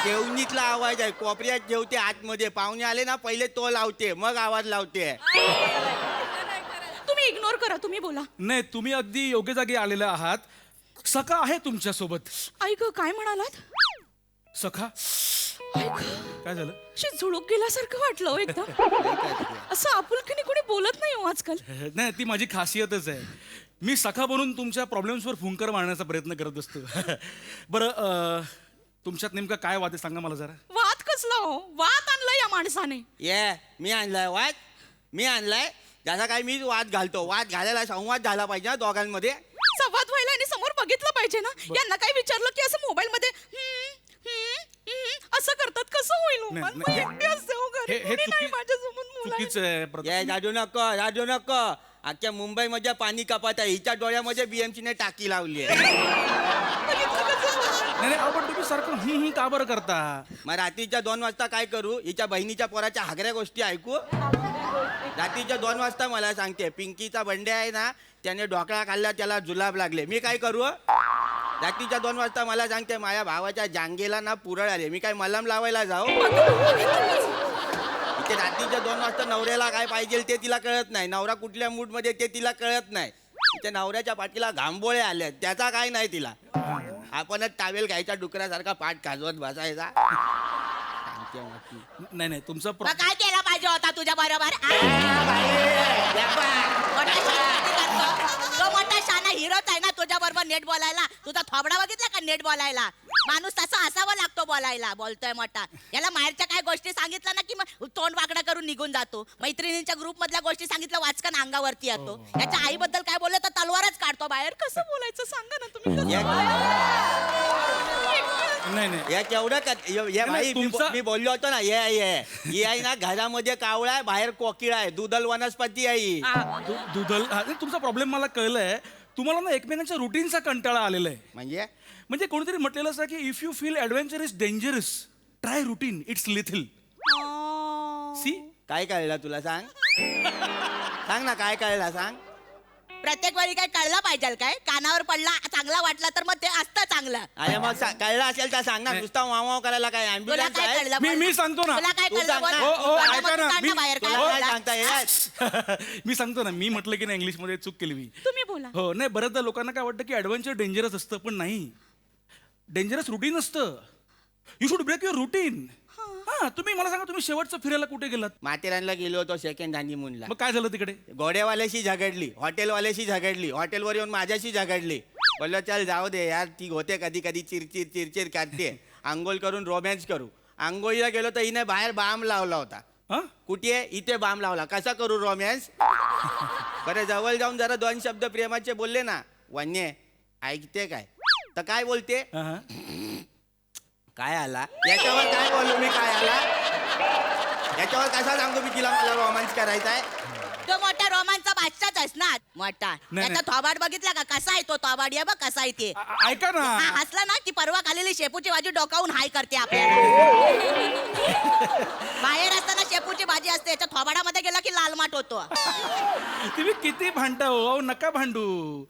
Speaker 9: जेवणीतला आवाज आहे. कोपऱ्यात जेवते आतमध्ये, पाहुणे आले ना पहिले तो लावते मग आवाज लावते.
Speaker 7: तुम्ही इग्नोर करा, तुम्ही बोला.
Speaker 8: नाही, तुम्ही अगदी योग्य जागी आलेले आहात. सखा आहे तुमच्या सोबत.
Speaker 7: ऐक काय म्हणालात?
Speaker 8: सखा काय झालं?
Speaker 7: शी झुळूक गेल्यासारखं वाटलं हो एकदम. असं आपुलकीने कोणी बोलत नाही हो आजकाल.
Speaker 8: नाही, ती माझी खासियतच आहे. मी सखा बनून तुमच्या प्रॉब्लेम्सवर फुंकर मारण्याचा प्रयत्न करत असतो. बरं, तुमच्यात नेमका काय वाद आहे सांगा मला जरा.
Speaker 7: वाद कसला हो? वाद आणला या माणसाने.
Speaker 9: ये मी आणलाय वाद, मी आणलाय. जसा काय मी वाद घालतो, वाद घालायला संवाद झाला पाहिजे ना दोघांमध्ये.
Speaker 7: संवाद व्हायला आणि समोर बघितलं पाहिजे ना. यांना काय विचारलं की असं मोबाईल मध्ये असं करतात, कसं होईल हो?
Speaker 8: नाही,
Speaker 7: मला
Speaker 8: नाही,
Speaker 7: एकटी असते हो घरी,
Speaker 8: हे
Speaker 7: कोणी नाही माझ्यासोबत मुलं.
Speaker 8: चुकीचं आहे प्रताप.
Speaker 9: ये राजू नको. अख्ख्या मुंबईमध्ये पाणी कपात आहे, हिच्या डोळ्यामध्ये बीएमसीने टाकी लावली आहे.
Speaker 8: नाही अहो, पण तुम्ही सारखं का बरं करता?
Speaker 9: मग रात्रीच्या 2 वाजता काय करू? हिच्या बहिणीच्या पोराच्या हागऱ्या गोष्टी ऐकू? रात्रीच्या 2 वाजता मला सांगते पिंकीचा बंडे आहे ना, त्याने ढोकळा खाल्ला, त्याला जुलाब लागले. मी काय करू? रात्रीच्या 2 वाजता मला सांगते माझ्या भावाच्या जांगेला ना पुरळ आले. मी काय मलम लावायला जाऊ? इथे रात्रीच्या 2 वाजता नवऱ्याला काय पाहिजे ते तिला कळत नाही, नवरा कुठल्या मूडमध्ये ते तिला कळत नाही. इथे नवऱ्याच्या पाठीला घांबोळे आले, त्याचा काय नाही तिला. आपणच टावेल घ्यायचा डुकरासारखा पाठ खाजवत बसायचा.
Speaker 8: नाही तुमचा
Speaker 7: मग काय केला पाहिजे होता तुझ्या बरोबर? तो मोठा शाना हिरोच आहे ना तुझ्या बरोबर नेट बोलायला. तुझा थोबडा बघितला का नेट बोलायला? माणूस तसा असावा लागतो बोलायला. बोलतोय मोठा. याला माहेरच्या काय गोष्टी सांगितल्या ना की मग तोंड वाकडा करून निघून जातो. मैत्रिणींच्या ग्रुप मधल्या गोष्टी सांगितल्या वाचकन अंगावरती येतो. याच्या आईबद्दल काय बोललं तर तलवारच काढतो बाहेर. कसं बोलायचं सांगा ना तुम्ही.
Speaker 8: नाही
Speaker 9: या केवढं ये भाई
Speaker 8: तुमचा-
Speaker 9: मी बोललो होतो ना, ये आहे ना घरामध्ये कावळा आहे, बाहेर कोकिळा आहे, दुधल वनस्पती आहे.
Speaker 8: दुधल तुमचा प्रॉब्लेम मला कळलाय. तुम्हाला ना एकमेकांच्या रुटीनचा कंटाळा आलेला आहे. म्हणजे कोणीतरी म्हटलेलं असं की if you feel adventure is dangerous try routine, it's lethal. See
Speaker 9: काय कळलं तुला? सांग ना काय कळलं सांग.
Speaker 7: प्रत्येक वेळी काय कळलं पाहिजे काय? कानावर पडला चांगला वाटला तर मग ते असतं चांगलं.
Speaker 9: अरे मग कळलं असेल तर सांग ना. नुसता वाव करायला काय
Speaker 7: तुला
Speaker 9: ॲम्ब्युलन्स
Speaker 7: काय
Speaker 9: आहे?
Speaker 7: कळलं?
Speaker 8: मी सांगतो ना.
Speaker 7: तुला काय
Speaker 9: तू
Speaker 7: कळलं
Speaker 9: सांग
Speaker 7: बोल?
Speaker 9: ना.
Speaker 8: हो,
Speaker 7: कानामधून
Speaker 8: ऐका ना,
Speaker 7: काढ ना बाहेर काय
Speaker 9: तुला काय
Speaker 7: कळलं?
Speaker 9: सांगता येत?
Speaker 8: मी सांगतो ना, मी म्हटलं की नाही इंग्लिशमध्ये चूक केली मी.
Speaker 7: तुम्ही बोला.
Speaker 8: हो नाही, बऱ्याचदा लोकांना काय वाटतं की ऍडव्हेंचर डेंजरस असतं, पण नाही. डेंजरस रुटीन असतं. You should break your routine. हा, तुम्ही मला सांगा, तुम्ही शेवटचं फिरायला कुठे गेलात?
Speaker 9: माथेरानला गेलो होतो सेकंड हनीमूनला.
Speaker 8: मग काय झालं तिकडे?
Speaker 9: घोड्यावाल्याशी झगडली, हॉटेलवाल्याशी झगडली, हॉटेलवर येऊन माझ्याशी झगडली. बोललो चल जाऊ दे यार, ती होते कधी कधी चिरचिर करते. आंघोळ करून रोमॅन्स करू. आंघोळीला गेलो तर हिने बाहेर बाम लावला होता.
Speaker 8: हा?
Speaker 9: कुठे? इथे बाम लावला. कसा करू रोमॅन्स? बरं जवळ जाऊन जरा 2 शब्द प्रेमाचे बोलले ना, वन्य ऐकते काय? तर काय बोलते?
Speaker 8: हा.
Speaker 9: काय आला? याच्यावर काय बोलू मी? काय आला? याच्यावर कसा सांगू मी तिला मला रोमांस करायचा आहे?
Speaker 7: तो मोठा रोमांचा बादशाच आहेस ना मोठा.
Speaker 8: नाही.
Speaker 7: त्याचा थोबाड बघितला का? कसा आहे तो थोबाड? ये बघ कसा आहे ते.
Speaker 8: ऐका ना.
Speaker 7: हा हसला ना की परवा खालेली शेपूची भाजी डोकावून हाय करते आपल्याला. बाहेर असताना शेपूची भाजी असते, याच्या थोबाडामध्ये गेला की लालमाट होतो.
Speaker 8: तुम्ही किती भांडता हो? अहो, नका भांडू.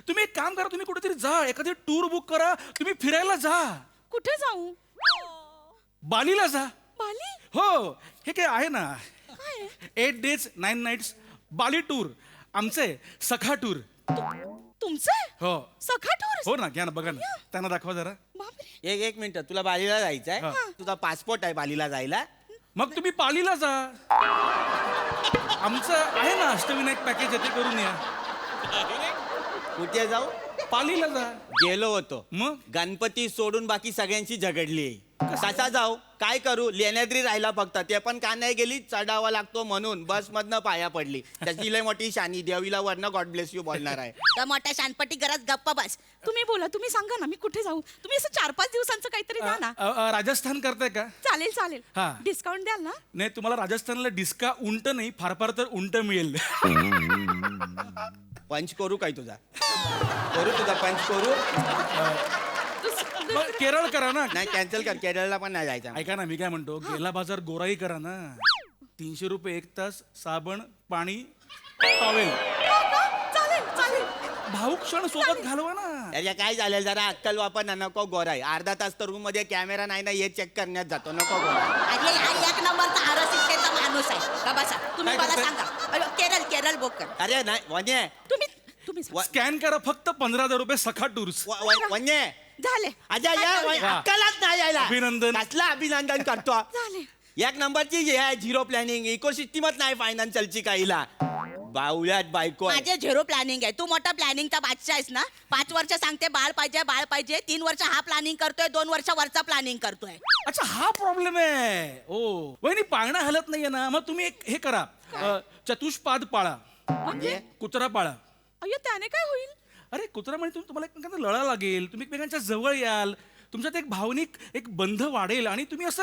Speaker 8: तुम्ही एक काम करा, तुम्ही कुठेतरी जा, एखादी टूर बुक करा, तुम्ही फिरायला जा.
Speaker 7: कुठे जाऊ?
Speaker 8: बालीला जा.
Speaker 7: बाली?
Speaker 8: हो, हे काय आहे ना,
Speaker 7: काय?
Speaker 8: 8 days 9 nights बाली टूर. आमचे सखा टूर.
Speaker 7: तुमचं?
Speaker 8: हो
Speaker 7: सखा टूर?
Speaker 8: हो ना, घ्या ना, बघा ना, त्यांना दाखवा जरा.
Speaker 7: बापरे.
Speaker 9: एक मिनिट, तुला बालीला जायचंय?
Speaker 8: हा.
Speaker 9: तुझा पासपोर्ट आहे बालीला जायला?
Speaker 8: मग तुम्ही पालीला जा. आमचं आहे ना अष्टविनायक पॅकेज आहे, ते करून या.
Speaker 9: कुठे जाऊ?
Speaker 8: पालीला जा.
Speaker 9: गेलो होतो,
Speaker 8: मग
Speaker 9: गणपती सोडून बाकी सगळ्यांशी झगडली. कसा जाऊ काय करू लेण्याद्री राहिला फक्त ते पण का नाही गेली चढावा लागतो म्हणून बस मधनं पाया पडली त्याची लय मोठी शानी देवीला वरनं गॉड ब्लेस यू बोलणार आहे.
Speaker 7: तर मोठ्या शानपटी गरज गप्पा बस. तुम्ही बोला, तुम्ही सांगा ना, मी कुठे जाऊ? तुम्ही असं 4-5 दिवसांचं काहीतरी द्या ना.
Speaker 8: राजस्थान करताय का?
Speaker 7: चालेल चालेल.
Speaker 8: हा.
Speaker 7: डिस्काउंट द्याल ना?
Speaker 8: नाही तुम्हाला राजस्थानला डिस्का उंट नाही फार फार तर उंट मिळेल.
Speaker 9: पंच करू काय तुझा पंच करू.
Speaker 8: मग केरळ करा ना.
Speaker 9: नाही कॅन्सल कर केरळला पण नाही जायचं.
Speaker 8: ऐका ना मी काय म्हणतो गेला बाजार गोराई करा ना. 300 रुपये 1 तास साबण पाणी टॉवेल
Speaker 7: चालेल चालेल.
Speaker 8: भाऊक क्षण सोबत घालवा ना.
Speaker 9: अरे काय झालं जरा अक्कल वापर ना. नको गोराय अर्धा तास तर रूम मध्ये कॅमेरा नाही ना हे चेक करण्यात जातो. नको गोराय.
Speaker 7: अरे हा 1 नंबरचा आरसीचा माणूस आहे. का बसा तुम्ही
Speaker 8: काय
Speaker 7: मला
Speaker 8: करताय?
Speaker 7: सांगा. अरे, केरळ बुक कर.
Speaker 9: अरे नाही वन्य
Speaker 7: तुम्ही सांगा.
Speaker 8: स्कॅन करा फक्त 15,000 रुपये सखा टूर्स.
Speaker 9: वन्य
Speaker 7: झाले
Speaker 9: अजय या
Speaker 8: वा.
Speaker 9: अक्कलच नाही यायला.
Speaker 8: अभिनंदन.
Speaker 9: कसला अभिनंदन करतो.
Speaker 7: झाले.
Speaker 9: 1 नंबरची हे आहे झिरो प्लॅनिंग इकोसिस्टीमच नाही फायनान्शियलची काहीला. बावल्यात बायको आहे.
Speaker 7: माझे झिरो प्लॅनिंग आहे. तू मोठा प्लॅनिंगचा बादशाह आहेस ना. 5 वर्ष सांगते बाळ पाहिजे 3 वर्ष हा प्लॅनिंग करतोय 2 वर्ष वरचा प्लॅनिंग करतोय.
Speaker 8: अच्छा हा प्रॉब्लेम आहे. ओ वहिनी पाळणा हलत नाहीये ना. मग तुम्ही एक हे करा चतुष्पाद पाळा
Speaker 7: म्हणजे
Speaker 8: कुत्रा पाळा.
Speaker 7: अय्यो त्याने काय होईल?
Speaker 8: अरे कुत्रा म्हणजे तुम्हाला एकमेकांना लळा लागेल. तुम्ही एकमेकांच्या जवळ याल. तुमच्यात एक भावनिक एक बंध वाढेल आणि तुम्ही असं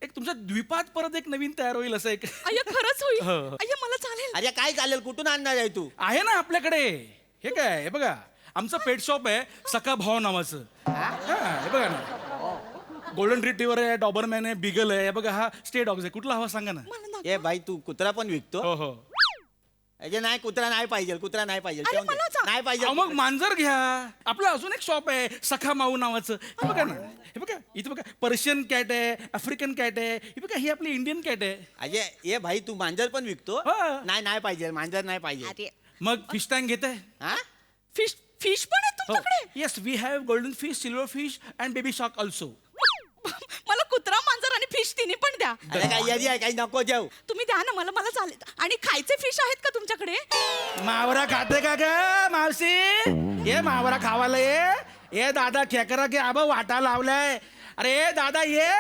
Speaker 8: एक तुमच्या द्वीपात परत एक नवीन तयार होईल असं एक
Speaker 7: अय्यो खरंच होईल.
Speaker 8: हो.
Speaker 7: अय्यो मला चालेल.
Speaker 9: अरे काय चालेल कुठून आणणार आहे तू.
Speaker 8: आहे ना आपल्याकडे. हे काय हे बघा आमचं पेट शॉप आहे सखा भाव नावाचं. हा हे बघा ना गोल्डन रिट्रीवर आहे डॉबरमॅन आहे बिगल आहे. हे बघा हा स्टे डॉग्स आहे. कुठला हवा सांगा ना.
Speaker 7: मला नको.
Speaker 9: ए भाई तू कुत्रा पण विकतो.
Speaker 8: हो हो
Speaker 9: अरे नाही कुत्रा नाही पाहिजे
Speaker 7: अरे,
Speaker 9: ठेवून दे.
Speaker 7: मला चा-
Speaker 9: नाही पाहिजे
Speaker 8: अहो, मग मांजर घ्या. आपलं अजून एक शॉप आहे सखा माऊ नावाचं. हे बघा ना हे बघा इथं बघा पर्शियन कॅट आहे आफ्रिकन कॅट आहे. हे बघा ही आपली इंडियन कॅट आहे.
Speaker 9: अरे ए भाई तू मांजर पण विकतो.
Speaker 8: हा.
Speaker 9: नाही पाहिजे मांजर नाही पाहिजे.
Speaker 7: अरे
Speaker 8: मग फिश टँक घेत आहे.
Speaker 9: हा
Speaker 7: फिश पण आहे तुमच्याकडे?
Speaker 8: Yes we have golden fish silver fish and baby shark also.
Speaker 7: मला कुत्रा मांजर आणि फिश तिन्ही पण द्या.
Speaker 9: अरे काय यादी आहे काही नको जेव.
Speaker 7: तुम्ही द्या ना मला चालेल. आणि खायचे फिश आहेत का तुमच्याकडे?
Speaker 8: मावरा खाते का ग मावशी. ये मावरा खावाला ये दादा खेकरा के आबा वाटा लावलाय. अरे दादा ये.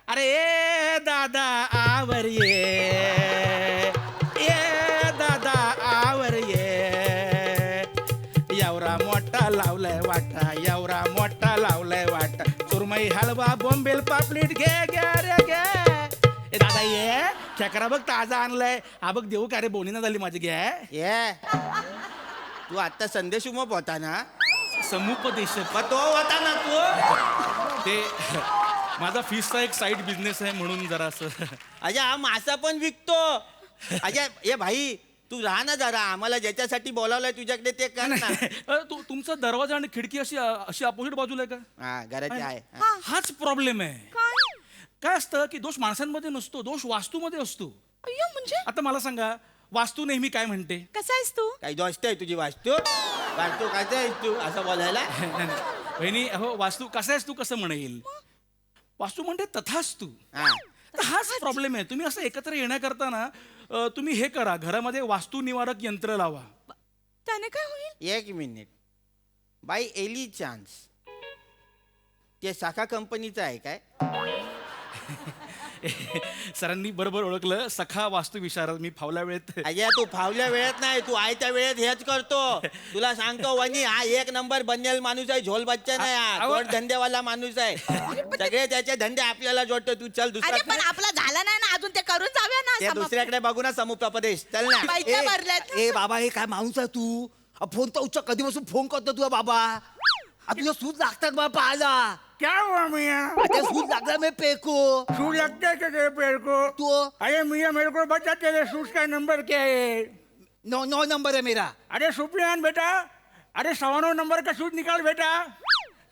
Speaker 8: अरे ये दादा आवर ये दादा आवर ये. एवढा मोठा लावलाय वाटा एवढा मोठा लावलाय वाटा. सुरमई हलवा बोंबील पापलेट घे घे रे घे. ए दादा ये खेकरा बघ ताजा आणलाय. हा बघ देऊ का रे बोनीना झाली माझी घे.
Speaker 9: ये तू आता संदेश उमप होता ना.
Speaker 8: समुपदेशक
Speaker 9: मग तो होता ना तू.
Speaker 8: ते माझा फिशचा एक साईड बिझनेस आहे म्हणून जरा असं.
Speaker 9: अजय हा मासा पण विकतो. अजय ए भाई तू राहा ना जरा आम्हाला ज्याच्यासाठी बोलावलंय तुझ्याकडे ते कर ना.
Speaker 8: तुमचा दरवाजा आणि खिडकी अशी अशी अपोजिट बाजूला आहे का.
Speaker 9: हा घराचे आहे.
Speaker 8: हाच प्रॉब्लेम आहे. काय असतं की दोष माणसांमध्ये नसतो दोष वास्तूमध्ये असतो.
Speaker 7: अय्यो म्हणजे
Speaker 8: आता मला सांगा वास्तू नेहमी काय म्हणते.
Speaker 7: कसा आहेस तू?
Speaker 9: काही दोस्त आहे तुझी वास्तू काय आहेस तू असं बोलायला.
Speaker 8: नाही, नाही. वहिनी अहो वास्तू कसा आहेस तू कसं म्हणेल. वास्तू म्हणते तथाच तू.
Speaker 9: हा
Speaker 8: तर हाच प्रॉब्लेम आहे. तुम्ही असं एकत्र येण्याकरता ना तुम्ही हे करा घरामध्ये वास्तू निवारक यंत्र लावा.
Speaker 7: त्याने काय होईल?
Speaker 9: 1 मिनिट बाई एली चान्स ते साखा कंपनीचं आहे काय.
Speaker 8: सरांनी बरोबर ओळखलं सखा वास्तू विशारद मी फावल्या वेळेत.
Speaker 9: अजय तू फावल्या वेळेत नाही तू आयत्या वेळेत हेच करतो. तुला सांगतो वनी हा 1 नंबर बनेल माणूस आहे. झोल बच्चन आहे हा.
Speaker 8: अहो.
Speaker 9: कोण धंदेवाला माणूस आहे. सगळे त्याचे धंदे आपल्याला जोडतो. तू चल
Speaker 7: अरे पण
Speaker 9: दुसरा
Speaker 7: आपला झाला नाही ना अजून. ते करून जाऊया ना.
Speaker 9: ते दुसऱ्याकडे बघू ना समुपदेश चल ना.
Speaker 7: बाईच्या भरल्यात.
Speaker 5: ए बाबा हे काय माणूस आहे तू. फोन तर उच्च कधीपासून फोन करतो तुझा बाबा. तुझ्या सूज लागतात बाबा पाहायला.
Speaker 8: क्या हुआ मियाँ.
Speaker 5: आता सूज लागला मी पेको.
Speaker 8: सूज लगता है तेरे पैर को.
Speaker 5: तू
Speaker 8: अरे मियाँ मेरे को बता तेरे सूज का नंबर क्या है.
Speaker 5: 9 नंबर है मेरा.
Speaker 8: अरे सुफियान बेटा अरे 9.25 नंबर का सूज निकाल बेटा.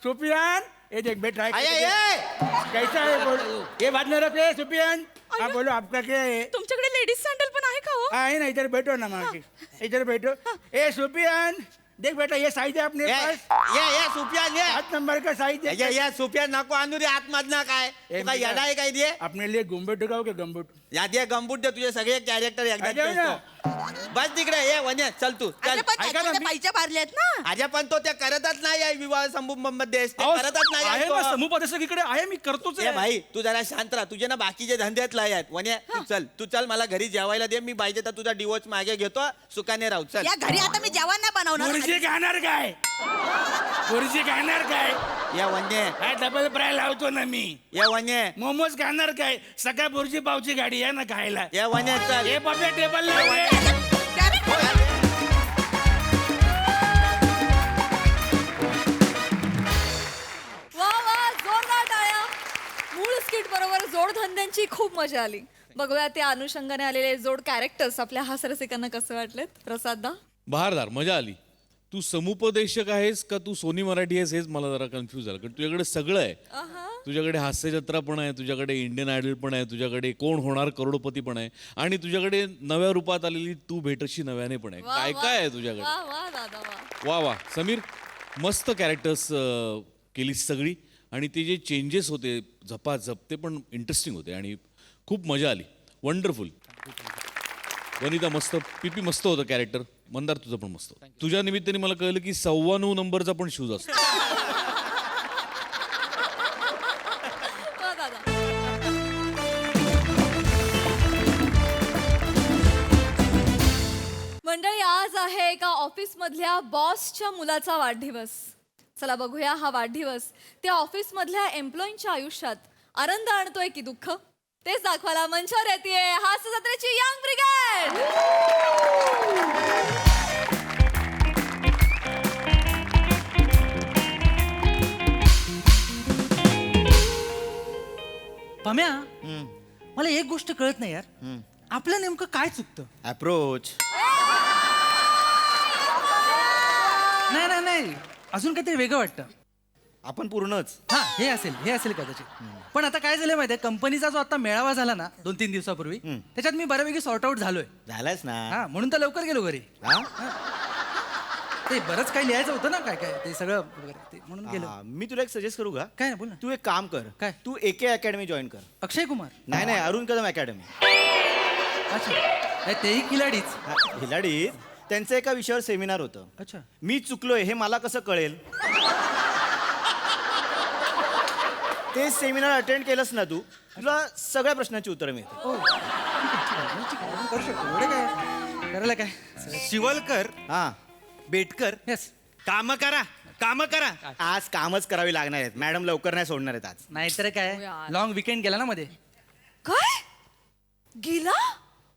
Speaker 8: सुफियान ये देख बेटा कैसा है बोलो. ये बात नहीं रखे सुफियान. हाँ बोलो आपका क्या है.
Speaker 7: तुमच्याकडे लेडीज सँडल पण आहे का हो?
Speaker 8: हाँ है ना इधर बैठो ना माँ की. इधर बैठो. ए सुफियान देख बेटा ये साइज है अपने पास.
Speaker 9: ये सुफियान ये
Speaker 8: 8 नंबर का साइज है.
Speaker 9: ये सुफियान नको आणू रे आतमधला काय.
Speaker 8: ए,
Speaker 9: तू काय
Speaker 8: बेटा.
Speaker 9: येडा आहे काय दे.
Speaker 8: अपने लिए गुम्बट उगाओगे गम्बट.
Speaker 9: यादी गंबूट दे तुझे सगळे कॅरेक्टर एकदा बस तिकडे ये वने चल तू चल
Speaker 7: अरे पण त्याच्यामध्ये पैसे भरलेत ना
Speaker 9: अरे पण तो त्या करतच नाही आहे विवाह मध्ये ते
Speaker 8: अहो,
Speaker 9: करतच नाही
Speaker 8: आहे
Speaker 9: आहे
Speaker 8: ना
Speaker 9: तो.
Speaker 8: समुपदेशक इकडे आहे, मी करतोच
Speaker 9: ए
Speaker 8: आहे.
Speaker 9: भाई तू जरा शांत राहा तुझे ना बाकीचे धंद्यात आहेत वने तू चल मला घरी जेवायला दे मी पाहिजे तर तुझा डिवोर्स मागे घेतो सुखाने राहू चल
Speaker 7: या घरी आता मी जेवण नाही बनवणार
Speaker 8: गुरुजी गाणार काय गुरुजी गाणार काय
Speaker 9: या वने
Speaker 8: काय डबल फ्राय लावतो ना मी.
Speaker 9: या वने
Speaker 8: मोमोज खाणार काय सकाळ बुर्जी पावची गाडी आहे ना खायला.
Speaker 9: या वने चल
Speaker 8: हे बाबा टेबल
Speaker 10: वा वा जोरदार टाळ्या. मूळ स्किट बरोबर जोडधंद्यांची खूप मजा आली. बघूया त्या अनुषंगाने आलेले जोड कॅरेक्टर्स आपल्या हास्यरसिकांना कसं वाटलेत. प्रसाद दा.
Speaker 2: बहारदार मजा आली. तू समुपदेशक आहेस का तू सोनी मराठी आहेस हेच मला जरा कन्फ्यूज झालं, कारण तुझ्याकडे सगळं आहे. तुझ्याकडे हास्यजत्रा पण आहे, तुझ्याकडे इंडियन आयडल पण आहे, तुझ्याकडे कोण होणार करोडपती पण आहे, आणि तुझ्याकडे नव्या रूपात आलेली तू भेटशी नव्याने पण आहे. काय काय आहे तुझ्याकडे.
Speaker 10: वा वा दादा वा.
Speaker 2: वा वा समीर, मस्त कॅरेक्टर्स केलीस सगळी, आणि ते जे चेंजेस होते झपाझप ते पण इंटरेस्टिंग होते आणि खूप मजा आली. वंडरफुल. वनिता मस्त, पीपी मस्त होतं कॅरेक्टर. मंदार तुझं पण मस्त. तुझ्या निमित्ताने मला कळलं की 9.15 नंबरचा पण शूज असतो.
Speaker 10: वा दादा. मंडळी, आज आहे एका ऑफिस मधल्या बॉसच्या मुलाचा वाढदिवस. चला बघूया हा वाढदिवस त्या ऑफिस मधल्या एम्प्लॉईंच्या आयुष्यात आनंद आणतोय की दुःख, तेच दाखवायला मंचावर येते हास्य जत्रेची यंग ब्रिगेड.
Speaker 11: पम्या, मला एक गोष्ट कळत नाही यार, आपलं नेमकं काय चुकतं.
Speaker 5: अप्रोच.
Speaker 11: नाही नाही नाही, अजून काहीतरी वेगळं वाटतं.
Speaker 5: आपण पूर्णच.
Speaker 11: हा, हे असेल कदाचित. पण आता काय झालं माहितीये, कंपनीचा जो आता मेळावा झाला ना 2-3 दिवसापूर्वी, त्याच्यात मी बऱ्यापैकी सॉर्ट आउट झालोय.
Speaker 5: झालाच ना.
Speaker 11: हा, म्हणून तर लवकर गेलो घरी.
Speaker 5: हा?
Speaker 11: ते बरंच काही लिहायचं होतं ना, काय काय ते सगळं वगैरे, ते म्हणून गेलो.
Speaker 5: मी तुला एक सजेस्ट करू का.
Speaker 11: काय ना, बोल ना.
Speaker 5: तू एक काम कर.
Speaker 11: काय?
Speaker 5: तू AK अकॅडमी जॉईन कर.
Speaker 11: अक्षय कुमार.
Speaker 5: नाही अरुण कदम अकॅडमी.
Speaker 11: अच्छा, नाही, तेही किलाडीच.
Speaker 5: हिलाडी त्यांचं एका विषयावर सेमिनार होतं.
Speaker 11: अच्छा.
Speaker 5: मी चुकलोय हे मला कसं कळेल. ते सेमिनार अटेंड केलंस ना तू, तुला सगळ्या प्रश्नांची उत्तरं मिळतील.
Speaker 11: करू शकतो, एवढं काय करायला काय.
Speaker 3: शिवलकर
Speaker 5: हा,
Speaker 3: बेटकर
Speaker 11: येस.
Speaker 3: काम करा.
Speaker 5: आज कामच करावी लागणार आहेत. मॅडम लवकर नाही सोडणार आहेत आज.
Speaker 11: नाहीतर काय,
Speaker 10: यार.
Speaker 11: लॉंग विकेंड गेला ना मध्ये.
Speaker 10: काय गेला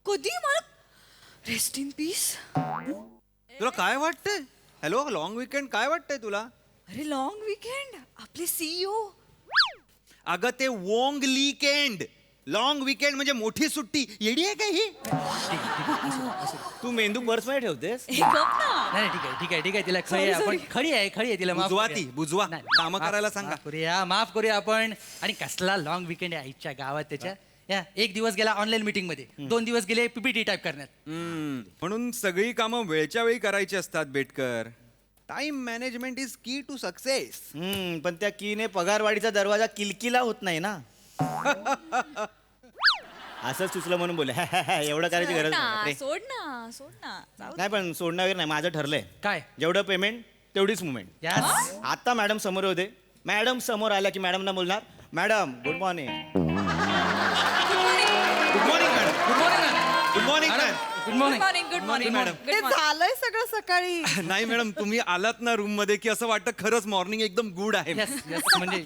Speaker 10: कधी मला. Rest in peace.
Speaker 3: तुला काय वाटतंय. हॅलो, लॉंग विकेंड काय वाटतंय तुला.
Speaker 10: अरे लॉंग विकेंड आपले सीईओ.
Speaker 3: अगं ते वोंग लीकेंड. लॉंग विकेंड म्हणजे मोठी सुट्टी. येडी आहे का ही.
Speaker 5: तू मेंदू पर्स मध्ये ठेवतेस.
Speaker 11: नाही ठीक आहे तिला खरी आहे, आपण खरी आहे तिला माफ
Speaker 3: बुजवा
Speaker 11: करूया.
Speaker 3: ती, बुजवा.
Speaker 11: नाही,
Speaker 3: कामं
Speaker 11: माफ-
Speaker 3: करायला सांगा.
Speaker 11: माफ करूया आपण. आणि कसला लॉंग विकेंड आहे आईच्या गावात त्याच्या. या 1 दिवस गेला ऑनलाईन मीटिंग मध्ये, 2 दिवस गेले PPT टाईप करण्यात.
Speaker 3: म्हणून सगळी कामं वेळच्या वेळी करायची असतात बेटकर. टाइम मॅनेजमेंट इज की टू सक्सेस.
Speaker 5: पण त्या कीने पगारवाढीचा दरवाजा किलकिला होत नाही ना. असंच सुचलं म्हणून बोल. एवढं करायची गरज नाही.
Speaker 10: सोड ना
Speaker 5: नाही पण सोडण्यावर नाही, माझं ठरलंय.
Speaker 11: काय?
Speaker 5: जेवढं पेमेंट तेवढीच मुवमेंट.
Speaker 11: Yes.
Speaker 5: आता मॅडम समोर होते. मॅडम समोर आल्या की मॅडमना बोलणार, madam good morning.
Speaker 3: Good morning madam. Good morning madam.
Speaker 11: Good morning.
Speaker 10: Good morning
Speaker 3: madam.
Speaker 10: ते झालंय सगळं सकाळी.
Speaker 3: नाही मॅडम, तुम्ही आलात ना रूम मध्ये की असं वाटतं खरंच मॉर्निंग एकदम गुड आहे.
Speaker 11: येस म्हणजे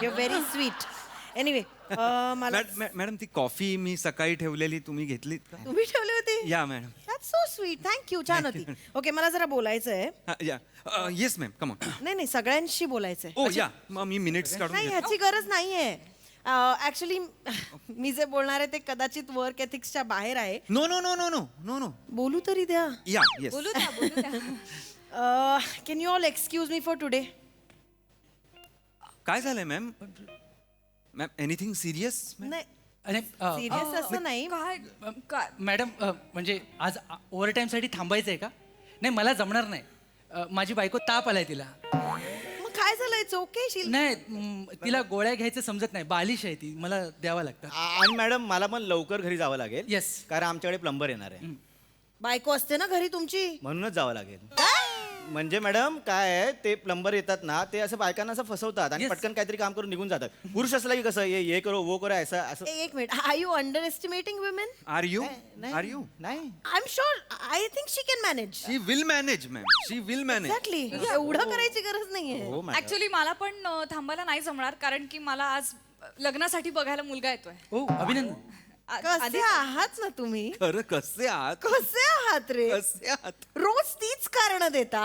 Speaker 12: यू व्हेरी स्वीट. एनिवे मला
Speaker 3: मॅडम ती कॉफी मी सकाळी ठेवलेली तुम्ही घेतलीत का.
Speaker 12: तुम्ही ठेवली होती.
Speaker 3: या madam.
Speaker 12: That's so sweet. Thank you. छान होती. ओके, मला जरा बोलायचं आहे.
Speaker 3: या येस मॅम, कम ऑन.
Speaker 12: नाही सगळ्यांशी बोलायचं आहे.
Speaker 3: ओ या, मग मी मिनिट्स काढून
Speaker 12: नाही,
Speaker 3: घेतो.
Speaker 12: ह्याची गरज नाहीये. ऍक्च्युली मी जे बोलणार आहे ते कदाचित वर्क एथिक्सच्या बाहेर आहे.
Speaker 3: No no no no no no no.
Speaker 12: बोलू तरी द्या.
Speaker 3: या येस.
Speaker 10: बोलू द्या.
Speaker 12: Can you all excuse me for today.
Speaker 3: काय झालंय मॅम. Ma'am anything serious.
Speaker 12: नाही
Speaker 11: अरे
Speaker 12: सिरियस असं नाही.
Speaker 10: काय
Speaker 11: मॅडम, म्हणजे आज ओव्हर टाईम साठी थांबायचं आहे का. नाही मला जमणार नाही. माझी बायको ताप आलाय तिला.
Speaker 12: मग काय झालं इट्स ओके शील
Speaker 11: नाही तिला गोळ्या घ्यायचं समजत नाही, बालिश आहे ती, मला द्यावं लागतं.
Speaker 9: आणि मॅडम मला पण लवकर घरी जावं लागेल.
Speaker 11: Yes.
Speaker 9: कारण आमच्याकडे प्लंबर येणार आहे.
Speaker 12: बायको असते ना घरी तुमची.
Speaker 9: म्हणूनच जावं लागेल. म्हणजे मॅडम काय आहे, ते प्लंबर येतात ना, ते असं बायकांना असं फसवतात आणि
Speaker 11: Yes.
Speaker 9: पटकन काहीतरी काम करून निघून जातात. पुरुष असला की कसं ये करो वो करो असं असं.
Speaker 12: एक minute, are you underestimating women?
Speaker 3: Are you
Speaker 9: नाही.
Speaker 3: आर यू
Speaker 9: नाही
Speaker 12: I am sure, I think she can manage.
Speaker 3: She will manage ma'am, she will manage.
Speaker 12: Exactly, एवढं करायची गरज नाहीये.
Speaker 9: हो मॅडम.
Speaker 10: ऍक्च्युली मला पण थांबायला नाही जमणार, कारण की मला आज लग्नासाठी बघायला मुलगा येतोय.
Speaker 11: ओ अभिनंदन.
Speaker 12: कसे आहात ना तुम्ही?
Speaker 3: खरं कसे आहात?
Speaker 12: कसे आहात रे?
Speaker 3: कसे आहात?
Speaker 12: रोज तीच कारण देता.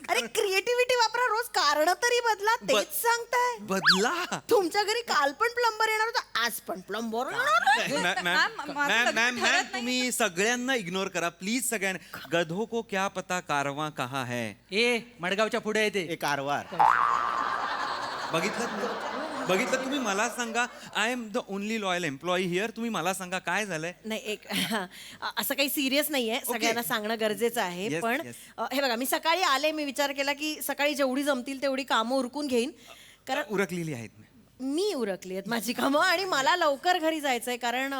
Speaker 12: अरे क्रिएटिव्हिटी वापरा, रोज कारण तरी बदला. तेच सांगताय.
Speaker 3: बदला.
Speaker 12: तुमच्या घरी काल पण प्लंबर येणार होता, आज पण प्लंबर येणार.
Speaker 10: माझं
Speaker 3: मॅम
Speaker 10: लग्न
Speaker 3: मॅम
Speaker 10: ठरत
Speaker 3: मॅम
Speaker 10: नाही.
Speaker 3: तुम्ही सगळ्यांना इग्नोर करा प्लीज. सगळ्यांना गधो को क्या पता कारवा कहा है.
Speaker 11: ए मडगावच्या पुढे येते.
Speaker 9: हे कारवार.
Speaker 3: बघितलं तुम्ही. मला सांगा, I am the only loyal employee here. तुम्ही मला सांगा काय झालंय.
Speaker 12: नाही, एक असं काही सिरियस नाहीये, सगळ्यांना सांगणं गरजेचं आहे.
Speaker 3: Yes,
Speaker 12: पण
Speaker 3: yes.
Speaker 12: हे बघा, मी सकाळी आले, मी विचार केला की सकाळी जेवढी जमतील तेवढी कामं उरकून घेईन, कारण
Speaker 3: उरकलेली आहेत.
Speaker 12: मी उरकली आहेत माझी कामं आणि मला लवकर घरी जायचंय, कारण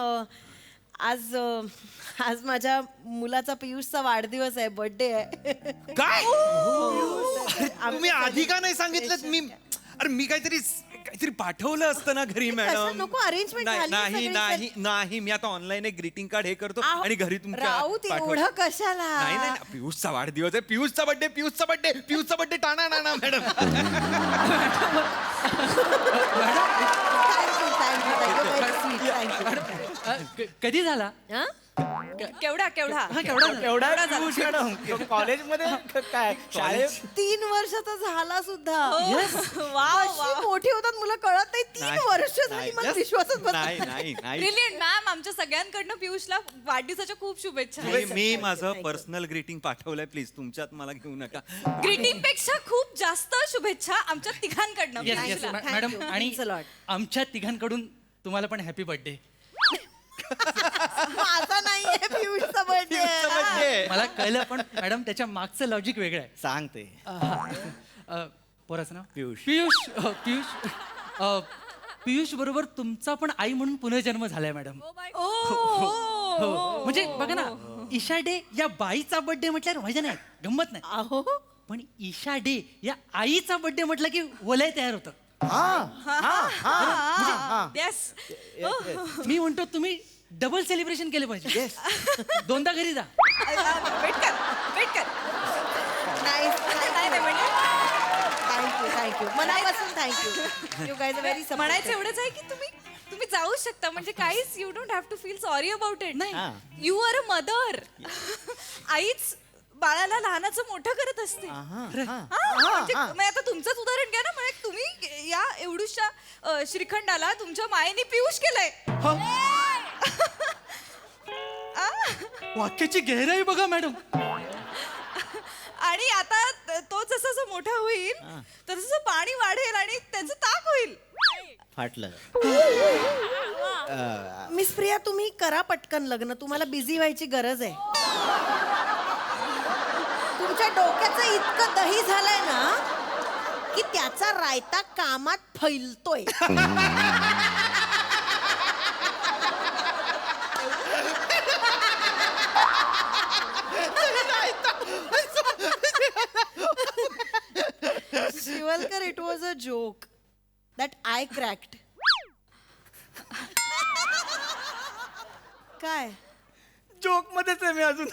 Speaker 12: आज आज माझ्या मुलाचा पियुषचा वाढदिवस आहे, बर्थडे आहे.
Speaker 3: काय
Speaker 12: आमच्या
Speaker 3: तुम्ही आधी का नाही सांगितलं. मी काहीतरी पाठवलं असतं ना घरी मॅडम.
Speaker 12: कसं नको, arrangement झाली
Speaker 3: नाही
Speaker 12: सगळी.
Speaker 3: नाही नाही, मी आता ऑनलाईन एक ग्रीटिंग कार्ड हे करतो
Speaker 12: आहो,
Speaker 3: आणि घरी तुमच्या
Speaker 12: राऊत
Speaker 3: पाठवतो.
Speaker 12: एवढं कशाला?
Speaker 3: नाही नाही नाही, पियुषचा वाढदिवस आहे. पियुषचा बर्थडे टाणा नाना मॅडम.
Speaker 11: कधी झाला?
Speaker 10: केवढा केवढा
Speaker 1: एवढा पियुष मॅडम कॉलेजमध्ये काय शाळेत
Speaker 12: 3 वर्ष तर झाला सुद्धा.
Speaker 10: वाव
Speaker 12: कशी मोठी होतात मुलं कळत नाही. 3 वर्ष झाली, मला विश्वासच बसत
Speaker 3: नाही नाही नाही.
Speaker 10: ब्रिलियंट मॅम, आमच्या सगळ्यांकडनं पियुषला वाढदिवसाच्या खूप शुभेच्छा.
Speaker 3: मी माझं पर्सनल ग्रीटिंग पाठवलंय. प्लीज तुमच्यात मला घेऊ नका.
Speaker 10: ग्रीटिंग पेक्षा खूप जास्त शुभेच्छा आमच्या तिघांकडनं
Speaker 11: येस येस
Speaker 10: पियुषला.
Speaker 11: मॅडम.
Speaker 12: you.
Speaker 11: आणि
Speaker 12: Thanks a lot.
Speaker 11: आमच्या तिघांकडून तुम्हाला पण हॅपी बर्थडे.
Speaker 12: माझा नाहीये पियुषचा बर्थडे.
Speaker 11: मला कळलं, पण मॅडम त्याच्या मागचं लॉजिक वेगळं आहे.
Speaker 9: सांगते.
Speaker 11: पोराचं नाव
Speaker 9: पियुष.
Speaker 11: पियुष बरोबर तुमचा पण आई म्हणून पुनर्जन्म झालाय मॅडम. हो. म्हणजे बघा ना, ईशा डे या बाईचा बर्थडे म्हटल्यावर मजा नाही, गंमत नाही.
Speaker 12: अहो,
Speaker 11: पण ईशा डे या आईचा बर्थडे म्हटलं की वलय तयार होतं.
Speaker 10: Yes.
Speaker 11: मी म्हणतो तुम्ही डबल सेलिब्रेशन केलं पाहिजे. दोनदा घरी जा.
Speaker 10: वेट कर.
Speaker 12: थँक्यू मनापासून थँक्यू. यू गाईज व्हेरी
Speaker 10: म्हणायचं एवढंच आहे की तुम्ही जाऊ शकता, म्हणजे काहीच you don't have to feel sorry about it.
Speaker 11: नाही.
Speaker 10: You are a mother. आईच बाळाला लहानाचं मोठं करत असते. म्हणजे मग आता तुमचंच उदाहरण घ्या ना. म्हणजे तुम्ही या एवढूशा श्रीखंडाला तुमच्या मायेने पियुष केलंय.
Speaker 11: वाक्याची गहराई बघा मॅडम.
Speaker 10: आणि आता तो जसं मोठा होईल तसं पाणी वाढेल आणि त्याचं ताक होईल.
Speaker 9: फाटलं.
Speaker 12: मिस प्रिया, तुम्ही करा पटकन लग्न, तुम्हाला बिझी व्हायची गरज आहे. तुमच्या डोक्याचं इतकं दही झालंय ना की त्याचा रायता कामात फैलतोय. Shivalkar, it was a joke that I cracked. काय
Speaker 1: जोक मध्येच आहे मी अजून.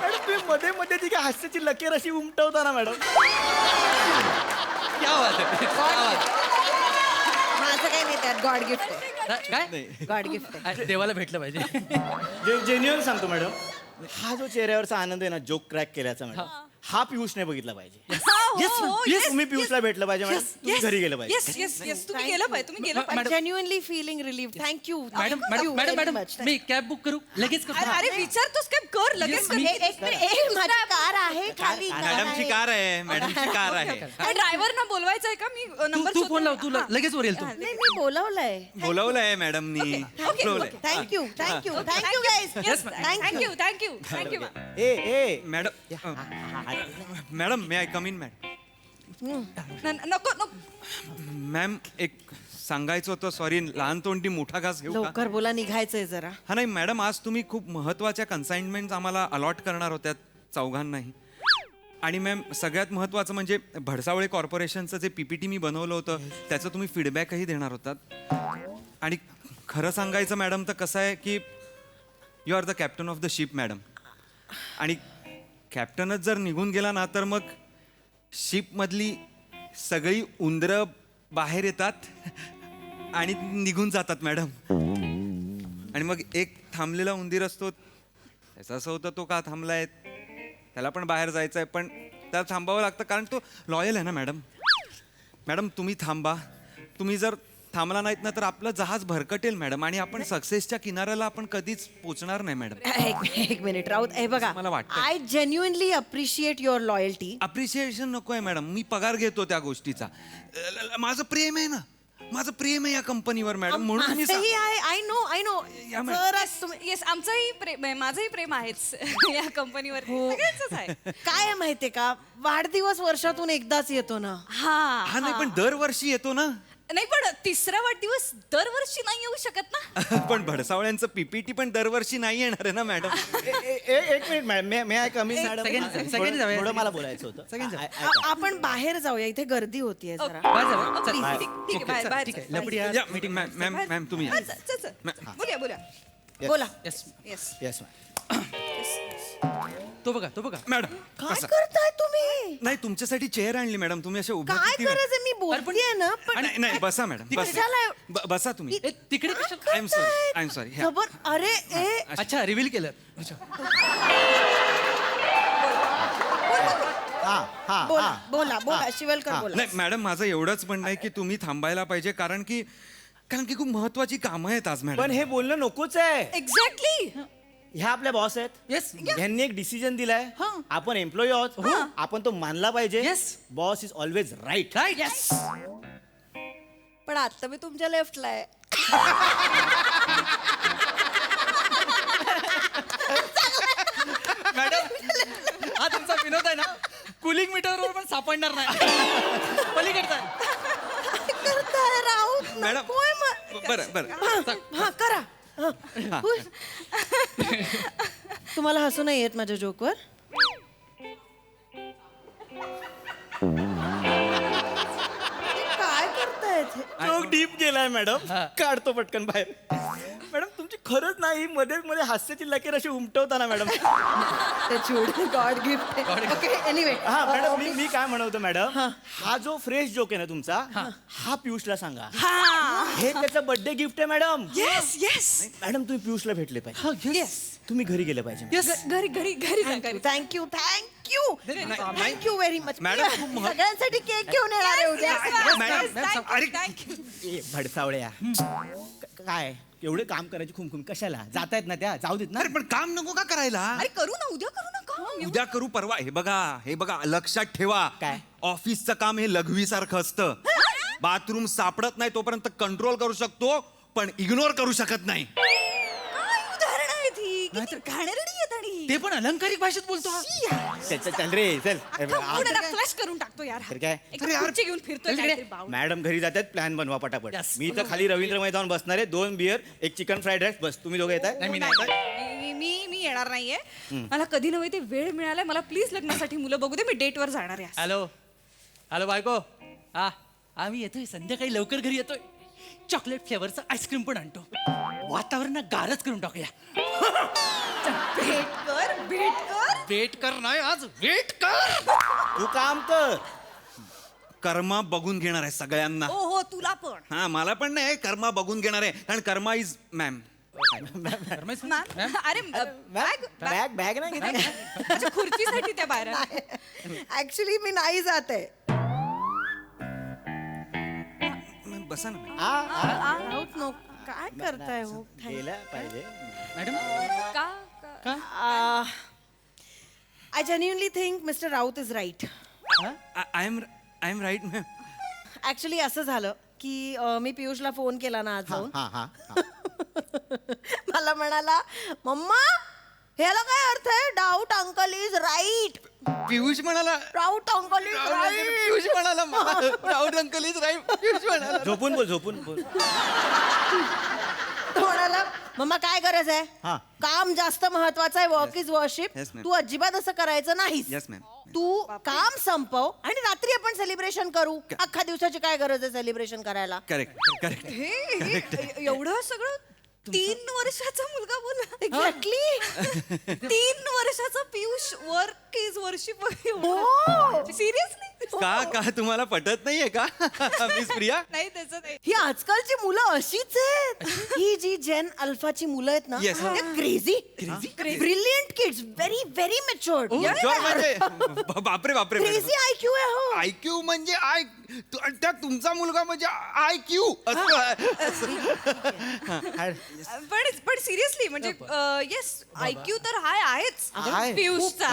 Speaker 1: मॅडम तुम्ही मध्ये मध्ये ती काय हास्याची लकीर अशी उमटवता ना मॅडम.
Speaker 11: क्या बात आहे, क्या बात
Speaker 12: माझं काही नाही त्यात, गॉड गिफ्ट आहे.
Speaker 11: आहे. काय
Speaker 12: गॉड गिफ्ट आहे.
Speaker 11: देवाला भेटलं पाहिजे.
Speaker 9: जेन्युअन सांगतो मॅडम, हा जो चेहऱ्यावरचा आनंद आहे ना जोक क्रॅक केल्याचा मॅडम, हा पियुषने बघितला पाहिजे.
Speaker 5: तुम्ही पियुषला भेटलं पाहिजे मॅडम. तुम्ही घरी गेलं पाहिजे.
Speaker 4: येस येस येस तुम्ही गेलं पाहिजे तुम्ही गेलं पाहिजे.
Speaker 12: Genuinely feeling relief. Thank you
Speaker 11: madam मी कॅब बुक करू लगेच
Speaker 4: अरे अरे विचारतोस काय कर लगेच कर.
Speaker 12: माझी कार आहे खाली.
Speaker 3: मॅडमची कार आहे, मॅडमची कार आहे.
Speaker 4: ड्रायव्हर ना बोलवायचंय का मी नंबर
Speaker 11: तू फोन लाव तू लगेच वर येईल तू.
Speaker 12: नाही मी बोलवलंय.
Speaker 3: बोलवलंय मॅडमनी. बोलवलंय.
Speaker 12: Thank you guys.
Speaker 4: Thank you thank you thank you
Speaker 3: madam may I come in madam.
Speaker 4: नको नको
Speaker 3: मॅम एक सांगायचं होतं, सॉरी लहान तोंडी मोठा घास घेऊ का?
Speaker 12: लवकर बोला, निघायचंय जरा.
Speaker 3: हा नाही मॅडम, आज तुम्ही खूप महत्वाच्या कन्साइनमेंट आम्हाला अलॉट करणार होत्या चौघांनाही. आणि मॅम सगळ्यात महत्वाचं म्हणजे भडसावळे कॉर्पोरेशनचं जे PPT मी बनवलं होतं त्याचं तुम्ही फीडबॅकही देणार होतात. आणि खरं सांगायचं मॅडम तर कसं आहे की you are the captain of the ship madam. आणि कॅप्टनच जर निघून गेला ना तर मग शिपमधली सगळी उंदरं बाहेर येतात आणि निघून जातात मॅडम. आणि मग एक थांबलेला उंदीर असतो, त्याचं असं होतं तो का थांबलाय, त्याला पण बाहेर जायचं आहे पण त्याला थांबावं लागतं कारण तो लॉयल आहे ना मॅडम. मॅडम तुम्ही थांबा, तुम्ही जर थांबला नाहीत ना तर आपलं जहाज भरकटेल मॅडम आणि आपण सक्सेसच्या किनाऱ्याला आपण कधीच पोचणार नाही मॅडम.
Speaker 12: एक मिनिट राऊत. हे बघा,
Speaker 3: मला वाटतं.
Speaker 12: I genuinely appreciate your loyalty.
Speaker 3: Appreciation नको आहे मॅडम, मी पगार घेतो त्या गोष्टीचा. माझं प्रेम आहे ना, माझं प्रेम आहे या कंपनीवर मॅडम, म्हणून तुम्ही
Speaker 12: आय नो
Speaker 3: या मॅडम.
Speaker 4: येस आमचंही प्रेम आहे, माझंही प्रेम आहेच या कंपनीवर. सगळ्यांचंच आहे.
Speaker 12: काय आहे माहितीये का, वाढदिवस वर्षातून एकदाच येतो ना.
Speaker 3: हा नाही पण दरवर्षी येतो ना.
Speaker 4: नाही पण तिसरा वाढदिवस दरवर्षी नाही येऊ शकत ना.
Speaker 3: पण भडसावळ्यांचं PPT पण दरवर्षी नाही येणार आहे ना मॅडम.
Speaker 5: एक minute madam, may I come in madam.
Speaker 11: सगळ्यांनी जाऊया.
Speaker 5: थोडं मला बोलायचं होतं.
Speaker 12: आपण बाहेर जाऊया, इथे गर्दी होतीये जरा.
Speaker 4: ठीक आहे बाय बाय.
Speaker 11: ठीक आहे लपडी
Speaker 3: या मीटिंग मॅम तुम्ही या.
Speaker 4: बोलूया
Speaker 12: बोला.
Speaker 11: येस
Speaker 5: येस
Speaker 11: तो बघा
Speaker 3: मॅडम
Speaker 12: काय
Speaker 3: बसा.
Speaker 12: करताय तुम्ही?
Speaker 3: नाही तुमच्यासाठी चेअर आणली मॅडम, तुम्ही असे उभे
Speaker 12: काय
Speaker 3: किती वेळ-
Speaker 12: करायचं, मी बोलतेय ना पण
Speaker 3: नाही बसा मॅडम
Speaker 12: कशाला?
Speaker 3: बसा तुम्ही.
Speaker 11: तिकडे
Speaker 3: आय एम सॉरी
Speaker 12: खबर. अरे
Speaker 11: अच्छा रिव्हील केलं.
Speaker 12: बोला शिवलकर बोला.
Speaker 3: नाही मॅडम माझं एवढंच म्हणणं आहे की तुम्ही थांबायला पाहिजे कारण की खूप महत्वाची कामं आहेत आज
Speaker 5: पण
Speaker 3: मॅडम.
Speaker 5: हे बोलणं नकोच आहे.
Speaker 4: एक्झॅक्टली.
Speaker 5: ह्या आपल्या बॉस आहेत.
Speaker 11: येस
Speaker 5: ह्यांनी एक डिसिजन दिलाय. आपण एम्प्लॉई आहोत, आपण तो मानला पाहिजे.
Speaker 11: Yes.
Speaker 5: Boss is always right.
Speaker 11: Right
Speaker 12: पण आता मी तुमच्या लेफ्टला आहे.
Speaker 11: मॅडम हा तुमचा विनोद आहे ना, कुलिंग मीटरवर पण सापडणार नाही. पलीकडचा
Speaker 12: करताय राऊत.
Speaker 3: मॅडम
Speaker 12: नकोय मग.
Speaker 3: बरं
Speaker 12: हा करा. हुय. तुम्हाला हसू नाही येत माझ्या जोकवर? काय करतायत हे?
Speaker 5: जोक डीप गेलाय मॅडम. काढतो पटकन बाहेर. मॅडम तुमची खरंच नाही, मध्ये हास्याची लकीर अशी उमटवता ना madam.
Speaker 12: God gift. Okay anyway.
Speaker 5: हा मॅडम मी काय म्हणतो मॅडम, हा जो फ्रेश जोक आहे ना तुमचा, हा पियुषला सांगा. हे त्याचं बर्थडे गिफ्ट आहे मॅडम.
Speaker 4: येस येस
Speaker 5: मॅडम तुम्ही पियुषला भेटले पाहिजे.
Speaker 4: येस.
Speaker 5: तुम्ही घरी गेले पाहिजे.
Speaker 4: घरी सांगा.
Speaker 12: Thank you thank you very much.
Speaker 3: Madam,
Speaker 12: सगळ्यांसाठी केक घेऊन येणार आहे उद्या.
Speaker 5: ए भडसावळ्या, काय एवढे काम करायची खुमखुम कशाला? जातायत ना त्या, जाऊ देत ना.
Speaker 3: अरे पण काम नको का करायला?
Speaker 4: अरे करू ना उद्या करू ना काम.
Speaker 3: उद्या करू परवा. हे बघा लक्षात ठेवा.
Speaker 5: काय?
Speaker 3: ऑफिसचं काम हे लघवीसारखं असतं. बाथरूम सापडत नाही तोपर्यंत कंट्रोल करू शकतो पण इग्नोर करू शकत नाही.
Speaker 4: काय उदाहरण आहे ती? किती घाणेरडी आहेत आणि
Speaker 11: ते पण अलंकारिक भाषेत बोलतो हा.
Speaker 5: चल रे चल.
Speaker 4: फ्लॅश करून टाकतो यार.
Speaker 5: तर काय?
Speaker 4: एक खुर्ची घेऊन फिरतोय काहीतरी बावळट.
Speaker 5: मॅडम घरी जातात, प्लॅन बनवा पटापट.
Speaker 11: Yes.
Speaker 5: मी तर खाली रवींद्र मैदान बसणार आहे. 2 बियर, एक चिकन फ्राईड राईस, बस. तुम्ही दोघे येताय?
Speaker 4: मी येणार नाहीये. मला कधी नव्हे ते वेळ मिळालाय. मला प्लीज लग्नासाठी मुलं बघू दे. मी डेटवर जाणार आहे.
Speaker 11: हॅलो बायको. हा आम्ही येतोय संध्याकाळी लवकर घरी येतोय. चॉकलेट फ्लेवरचं आईस्क्रीम पण आणतो. वातावरण गारच करून टाकूया. वेट कर नाही आज वेट कर.
Speaker 5: तू काम कर.
Speaker 3: कर्मा बघून घेणार आहे सगळ्यांना.
Speaker 4: हो तुला पण.
Speaker 3: हा मला पण नाही, कर्मा बघून घेणार आहे कारण कर्मा इज मॅम
Speaker 4: मॅम अरे बॅग
Speaker 5: बॅग बॅग नाही घेतली.
Speaker 4: अच्छा, खुर्चीसाठी त्या बाहेर
Speaker 12: ऍक्च्युली मी नाही जात आहे.
Speaker 3: बसा ना मॅम.
Speaker 12: राऊत नो काय करताय हो?
Speaker 5: गेला पाहिजे.
Speaker 11: Madam
Speaker 12: I genuinely think mister Raut is right.
Speaker 3: I am right ma'am.
Speaker 12: Actually असं झालं की मी पियुषला फोन केला ना आज जाऊन.
Speaker 5: हा हा
Speaker 12: मला म्हणाला, मम्मा ह्याला काय अर्थ आहे? Doubt uncle is right.
Speaker 3: Piyush म्हणाला
Speaker 12: doubt uncle is right.
Speaker 3: Piyush म्हणाला Raut uncle is right. Piyush म्हणाला.
Speaker 5: झोपून बोल.
Speaker 12: तो म्हणाला, मम्मा काय गरज आहे?
Speaker 5: हा.
Speaker 12: काम जास्त महत्वाचं आहे. Work is worship.
Speaker 3: Yes, ma'am.
Speaker 12: तू अजिबात असं करायचं नाहीस.
Speaker 3: Yes, ma'am.
Speaker 12: तू काम संपव आणि रात्री आपण सेलिब्रेशन करू. अख्खा दिवसाची काय गरज आहे सेलिब्रेशन करायला?
Speaker 3: करेक्ट.
Speaker 4: हे एवढं सगळं 3 वर्षाचा मुलगा बोला.
Speaker 12: एक्झॅक्टली.
Speaker 4: 3 वर्षाचा Piyush work is worship. Seriously
Speaker 3: का तुम्हाला पटत नाहीये का मिस प्रिया?
Speaker 4: नाही त्याचं नाही.
Speaker 12: ही आजकालची मुलं अशीच आहेत. ही जी जेन अल्फाची मुलं आहेत ना,
Speaker 3: Yes.
Speaker 12: Crazy brilliant kids, very very matured.
Speaker 3: Sure म्हणजे बापरे
Speaker 12: क्रेझी IQ आहे हो.
Speaker 3: IQ म्हणजे त्यात तुमचा मुलगा म्हणजे IQ
Speaker 4: पण सिरियसली म्हणजे येस IQ तर हाय आहेच
Speaker 5: आहे.
Speaker 4: पियुषचा.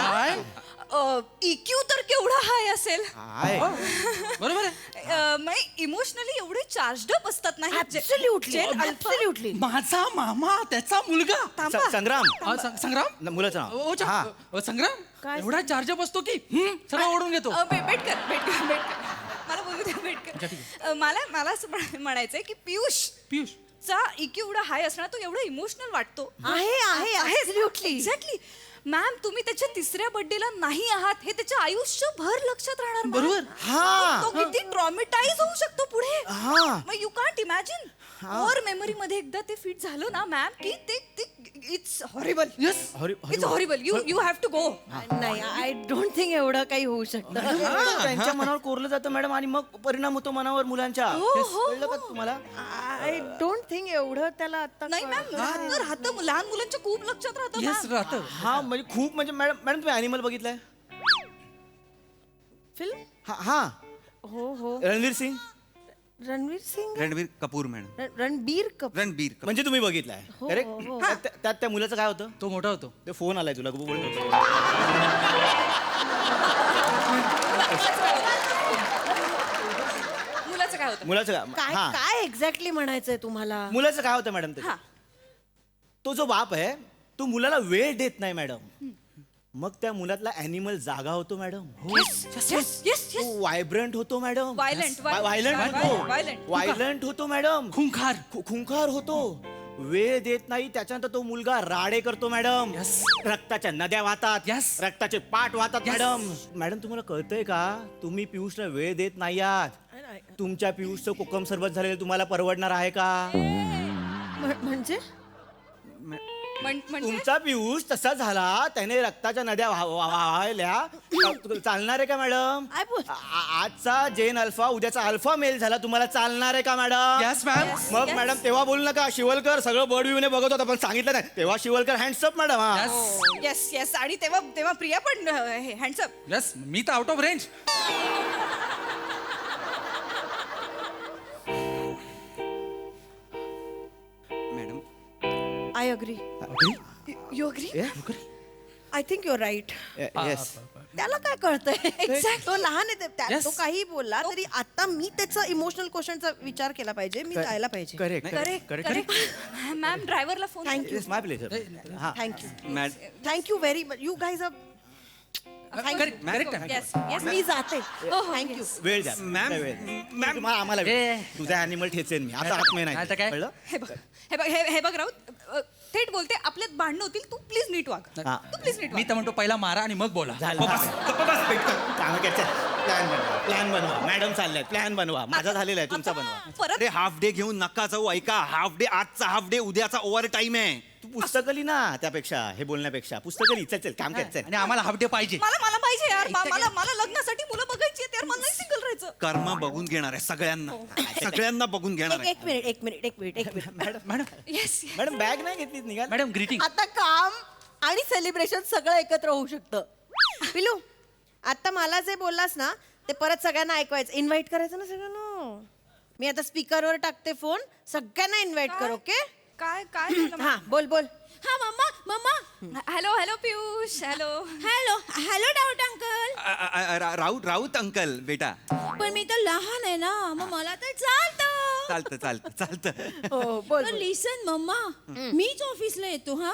Speaker 4: EQ तर केवढा हाय असेल.
Speaker 11: बरोबर आहे.
Speaker 4: इमोशनली एवढे चार्जड अप असतात नाही
Speaker 12: Absolutely.
Speaker 11: माझा मामा त्याचा मुलगा
Speaker 5: संग्राम
Speaker 11: संग्राम
Speaker 5: मुलाचं नाव. हा.
Speaker 11: संग्राम एवढा चार्ज बसतो की सगळं ओढून घेतो.
Speaker 4: भेट कर मला बोलू द्या. भेट कर. मला असं म्हणायचंय की पियुष चा EQ एवढा हाय असणार, तो एवढा इमोशनल वाटतो.
Speaker 12: Absolutely.
Speaker 4: एक्झॅक्टली. मॅम तुम्ही त्याच्या 3ऱ्या बर्थडेला नाही आहात हे त्याच्या आयुष्यभर लक्षात राहणार. ma'am.
Speaker 11: बरोबर.
Speaker 4: तो किती ट्रॉमेटाइज होऊ शकतो पुढे. मग you can't imagine. Core memory मध्ये एकदा ते फिट झालं ना मॅम की ते it's horrible. It's horrible. You have to go.
Speaker 12: नाही, आय डोंट थिंक एवढं काही होऊ शकतं.
Speaker 5: त्यांच्या मनावर कोरलं जातं मॅडम आणि मग परिणाम होतो मनावर मुलांच्या. कळलं का तुम्हाला?
Speaker 12: आय डोंट थिंक एवढं त्याला आता
Speaker 4: नाही मॅम राहतं लहान मुलांच्या खूप लक्षात राहतं.
Speaker 11: Yes
Speaker 4: ma'am.
Speaker 11: राहतं.
Speaker 5: हा म्हणजे खूप म्हणजे मॅडम तुम्ही ॲनिमल बघितलंय?
Speaker 12: फिल्म.
Speaker 5: हा
Speaker 12: हो.
Speaker 5: रणवीर सिंग.
Speaker 3: रणबीर कपूर मॅडम.
Speaker 12: रणबीर कपूर.
Speaker 3: रणबीर कपूर.
Speaker 5: म्हणजे तुम्ही बघितलाय करेक्ट? त्यात त्या मुलाचं काय होतं?
Speaker 11: तो मोठा होतो.
Speaker 5: ते फोन आलाय तुला बोल.
Speaker 4: मुलाचं काय होतं?
Speaker 5: मुलाचं
Speaker 12: काय
Speaker 5: हा
Speaker 12: काय एक्झॅक्टली म्हणायचंय तुम्हाला?
Speaker 5: मुलाचं काय होतं मॅडम? तो जो बाप आहे तो मुलाला वेळ देत नाही मॅडम. मग त्या मुलातला ॲनिमल जागा होतो मॅडम. व्हायब्रंट होतो मॅडम. व्हायलंट होतो मॅडम. खुंखार होतो. वेळ देत नाही. त्याच्यानंतर तो मुलगा राडे करतो मॅडम. रक्ताच्या नद्या वाहतात. रक्ताचे पाठ वाहतात मॅडम. तुम्हाला कळतंय का? तुम्ही पियुषला वेळ देत नाही आहात. तुमच्या पियुषचं कोकम सरबत झालेलं तुम्हाला परवडणार आहे का?
Speaker 12: म्हणजे
Speaker 5: तुमचा पियुष तसा झाला, त्याने रक्ताच्या नद्या वाहायल्या. चालणार आहे का मॅडम? आजचा जेन अल्फा उद्याचा अल्फा मेल झाला, तुम्हाला चालणार आहे का मॅडम?
Speaker 11: Yes ma'am.
Speaker 5: मग मॅडम तेव्हा बोलू नका. शिवलकर सगळं बर्ड व्ह्यूने बघत होता पण सांगितलं नाही तेव्हा. शिवलकर हँड्सअप मॅडम.
Speaker 4: येस आणि तेव्हा प्रिया पण हँड्सअप.
Speaker 11: यस मी तर out of range.
Speaker 3: Madam
Speaker 12: I agree. You agree? I think your right.
Speaker 5: Yes.
Speaker 12: त्याला काय कळतंय? एक्झॅक्ट. तो लहान आहे. तो काही बोलला तरी आता मी त्याचा इमोशनल क्वेश्चनचा विचार केला पाहिजे. मी जायला पाहिजे.
Speaker 5: करेक्ट.
Speaker 4: मॅम ड्रायव्हरला phone.
Speaker 12: Thank you.
Speaker 5: My pleasure.
Speaker 12: Thank you very much. You guys are. मी जाते. थँक्यू.
Speaker 5: वेळ द्या मॅम. तुम्हाला आम्हाला तुझा ॲनिमल ठेचेन मी आता. आत्मे नाही कळलं?
Speaker 4: हे बघ राऊत थेट बोलते. आपल्यात भांडणं होतील. तू प्लीज नीट वाग. तू प्लीज नीट
Speaker 11: मी तर म्हणतो पहिला मारा आणि मग बोला.
Speaker 5: प्लॅन बनवा मॅडम. चाललाय प्लॅन बनवा. माझा झालेला आहे तुमचा बनवा.
Speaker 3: अरे हाफ डे घेऊन नका जाऊ. ऐका हाफ डे आजचा हाफ डे उद्याचा ओव्हर टाइम आहे. तू
Speaker 5: पुस्तकं लिही ना त्यापेक्षा हे बोलण्यापेक्षा पुस्तकं लिही. चल चल काम कर चल.
Speaker 11: आणि आम्हाला हाफ डे पाहिजे.
Speaker 10: मला पाहिजे यार मला लग्नासाठी मुलं बघायची यार मला नाही सिंगल राहायचं.
Speaker 3: कर्म बघून घेणार आहे सगळ्यांना, सगळ्यांना बघून घेणार आहे.
Speaker 12: एक minute
Speaker 11: madam
Speaker 10: yes
Speaker 5: madam bag नाही घेतली निघाल.
Speaker 11: Madam greeting.
Speaker 12: आता काम आणि सेलिब्रेशन सगळं एकत्र होऊ शकतं. पिलू आता मला जे बोललास ना ते परत सगळ्यांना ऐकवायचं. इन्व्हाइट करायचं ना सगळ्यांना. मी आता स्पीकरवर टाकते फोन. सगळ्यांना इन्व्हाइट कर. ओके
Speaker 10: काय काय
Speaker 12: हा बोल
Speaker 4: हा mamma
Speaker 10: hello Piyush hello
Speaker 4: hello Raut uncle.
Speaker 3: Raut uncle बेटा.
Speaker 4: पण मी तर लहान आहे ना मग मला तर चालतं.
Speaker 3: चालतं.
Speaker 12: हो बोल
Speaker 4: पण लिसन मम्मा मीच ऑफिसला येतो हा.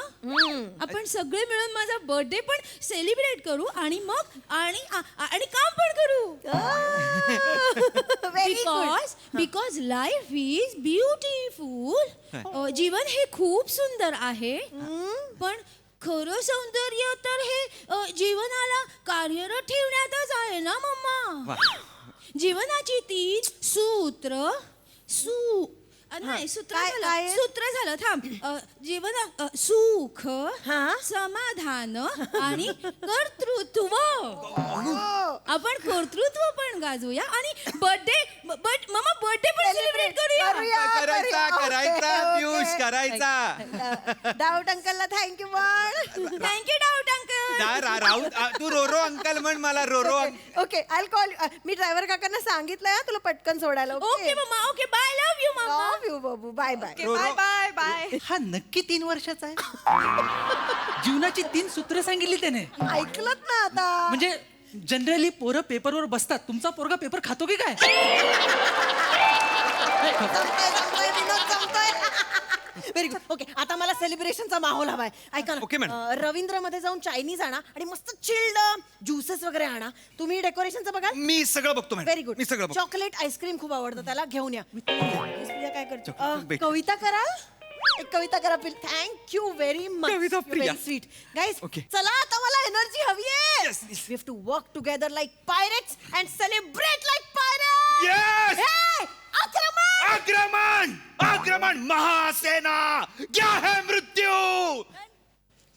Speaker 4: आपण सगळे मिळून माझा बर्थडे पण सेलिब्रेट करू आणि मग आणि काम पण करू. Because life is beautiful. जीवन हे खूप सुंदर आहे पण खरं सौंदर्य तर हे जीवनाला कार्यरत ठेवण्यातच आहे ना मम्मा. जीवनाची 3 सूत्र नाही सूत्र झालं थांब. जीवन सुख समाधान आणि कर्तृत्व. आपण कर्तृत्व पण गाजूया आणि मम्मा बर्थडे पण सेलिब्रेट करूया.
Speaker 3: करायचा पियुष करायचा.
Speaker 12: डाऊट अंकलला थँक्यू म्हण.
Speaker 4: Thank you doubt uncle.
Speaker 3: राऊत तू रोरो अंकल म्हण मला रोरो.
Speaker 12: Okay I call. मी ड्रायव्हर काकांना सांगितलंय तुला पटकन सोडायला.
Speaker 4: Okay mamma okay bye love you mamma.
Speaker 12: Love you बाबू. Bye bye.
Speaker 10: बाय
Speaker 11: हा नक्की 3 वर्षाचा आहे. जीवनाची 3 सूत्र सांगितली त्याने.
Speaker 12: ऐकलत ना आता.
Speaker 11: म्हणजे जनरली पोरं पेपरवर बसतात. तुमचा पोरगा पेपर खातो की काय?
Speaker 12: Very good. ओके आता मला सेलिब्रेशनचा माहोल हवाय. ऐका
Speaker 3: Okay,
Speaker 12: ना रवींद्र मध्ये जाऊन चायनीज आणा आणि मस्त चिल्ड ज्युसेस वगैरे आणा. तुम्ही डेकोरेशनचं बघा.
Speaker 3: मी सगळं बघतो
Speaker 12: व्हेरी गुड.
Speaker 3: मी सगळं बघतो.
Speaker 12: चॉकलेट आईस्क्रीम खूप आवडतं त्याला. घेऊन या. काय करतो
Speaker 3: Chocolate
Speaker 12: कविता करा. एक कविता करा प्लीज. Thank you very much.
Speaker 3: कविता प्रिया.
Speaker 12: Very sweet guys.
Speaker 3: Okay.
Speaker 12: चला आता मला एनर्जी हवी आहे.
Speaker 3: Yes, yes.
Speaker 12: We have to work together like pirates and celebrate like pirates.
Speaker 3: Yes! आक्रमण महासेना क्या है मृत्यू.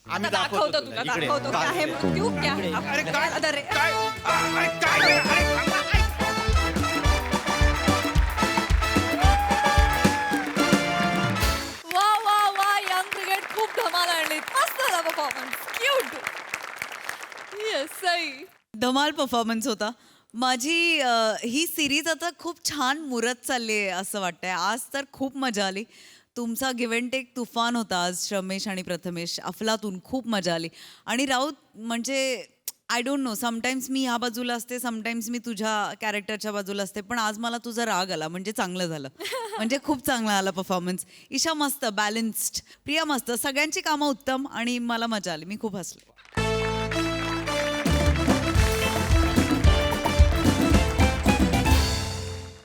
Speaker 10: आम्ही दाखवतो तुला दाखवतो क्या है मृत्यू क्या है.
Speaker 3: अरे काय
Speaker 10: अरे
Speaker 3: काय अरे काय
Speaker 10: वा यंग ब्रिगेड खूप धमाल आणली. मस्त झाला परफॉर्मन्स. क्यूट. येस सई.
Speaker 13: धमाल परफॉर्मन्स होता. माझी ही सिरीज आता खूप छान मुरत चालली आहे असं वाटतंय. आज तर खूप मजा आली. तुमचा गिव्ह अँड टेक तुफान होता आज. रमेश आणि प्रथमेश अफलातून खूप मजा आली. आणि राऊत म्हणजे आय डोंट नो समटाईम्स मी ह्या बाजूला असते समटाईम्स मी तुझ्या कॅरेक्टरच्या बाजूला असते पण आज मला तुझा राग आला म्हणजे चांगलं झालं. म्हणजे खूप चांगला आला परफॉर्मन्स. ईशा मस्त बॅलन्स्ड. प्रिया मस्त. सगळ्यांची कामं उत्तम आणि मला मजा आली. मी खूप हसले.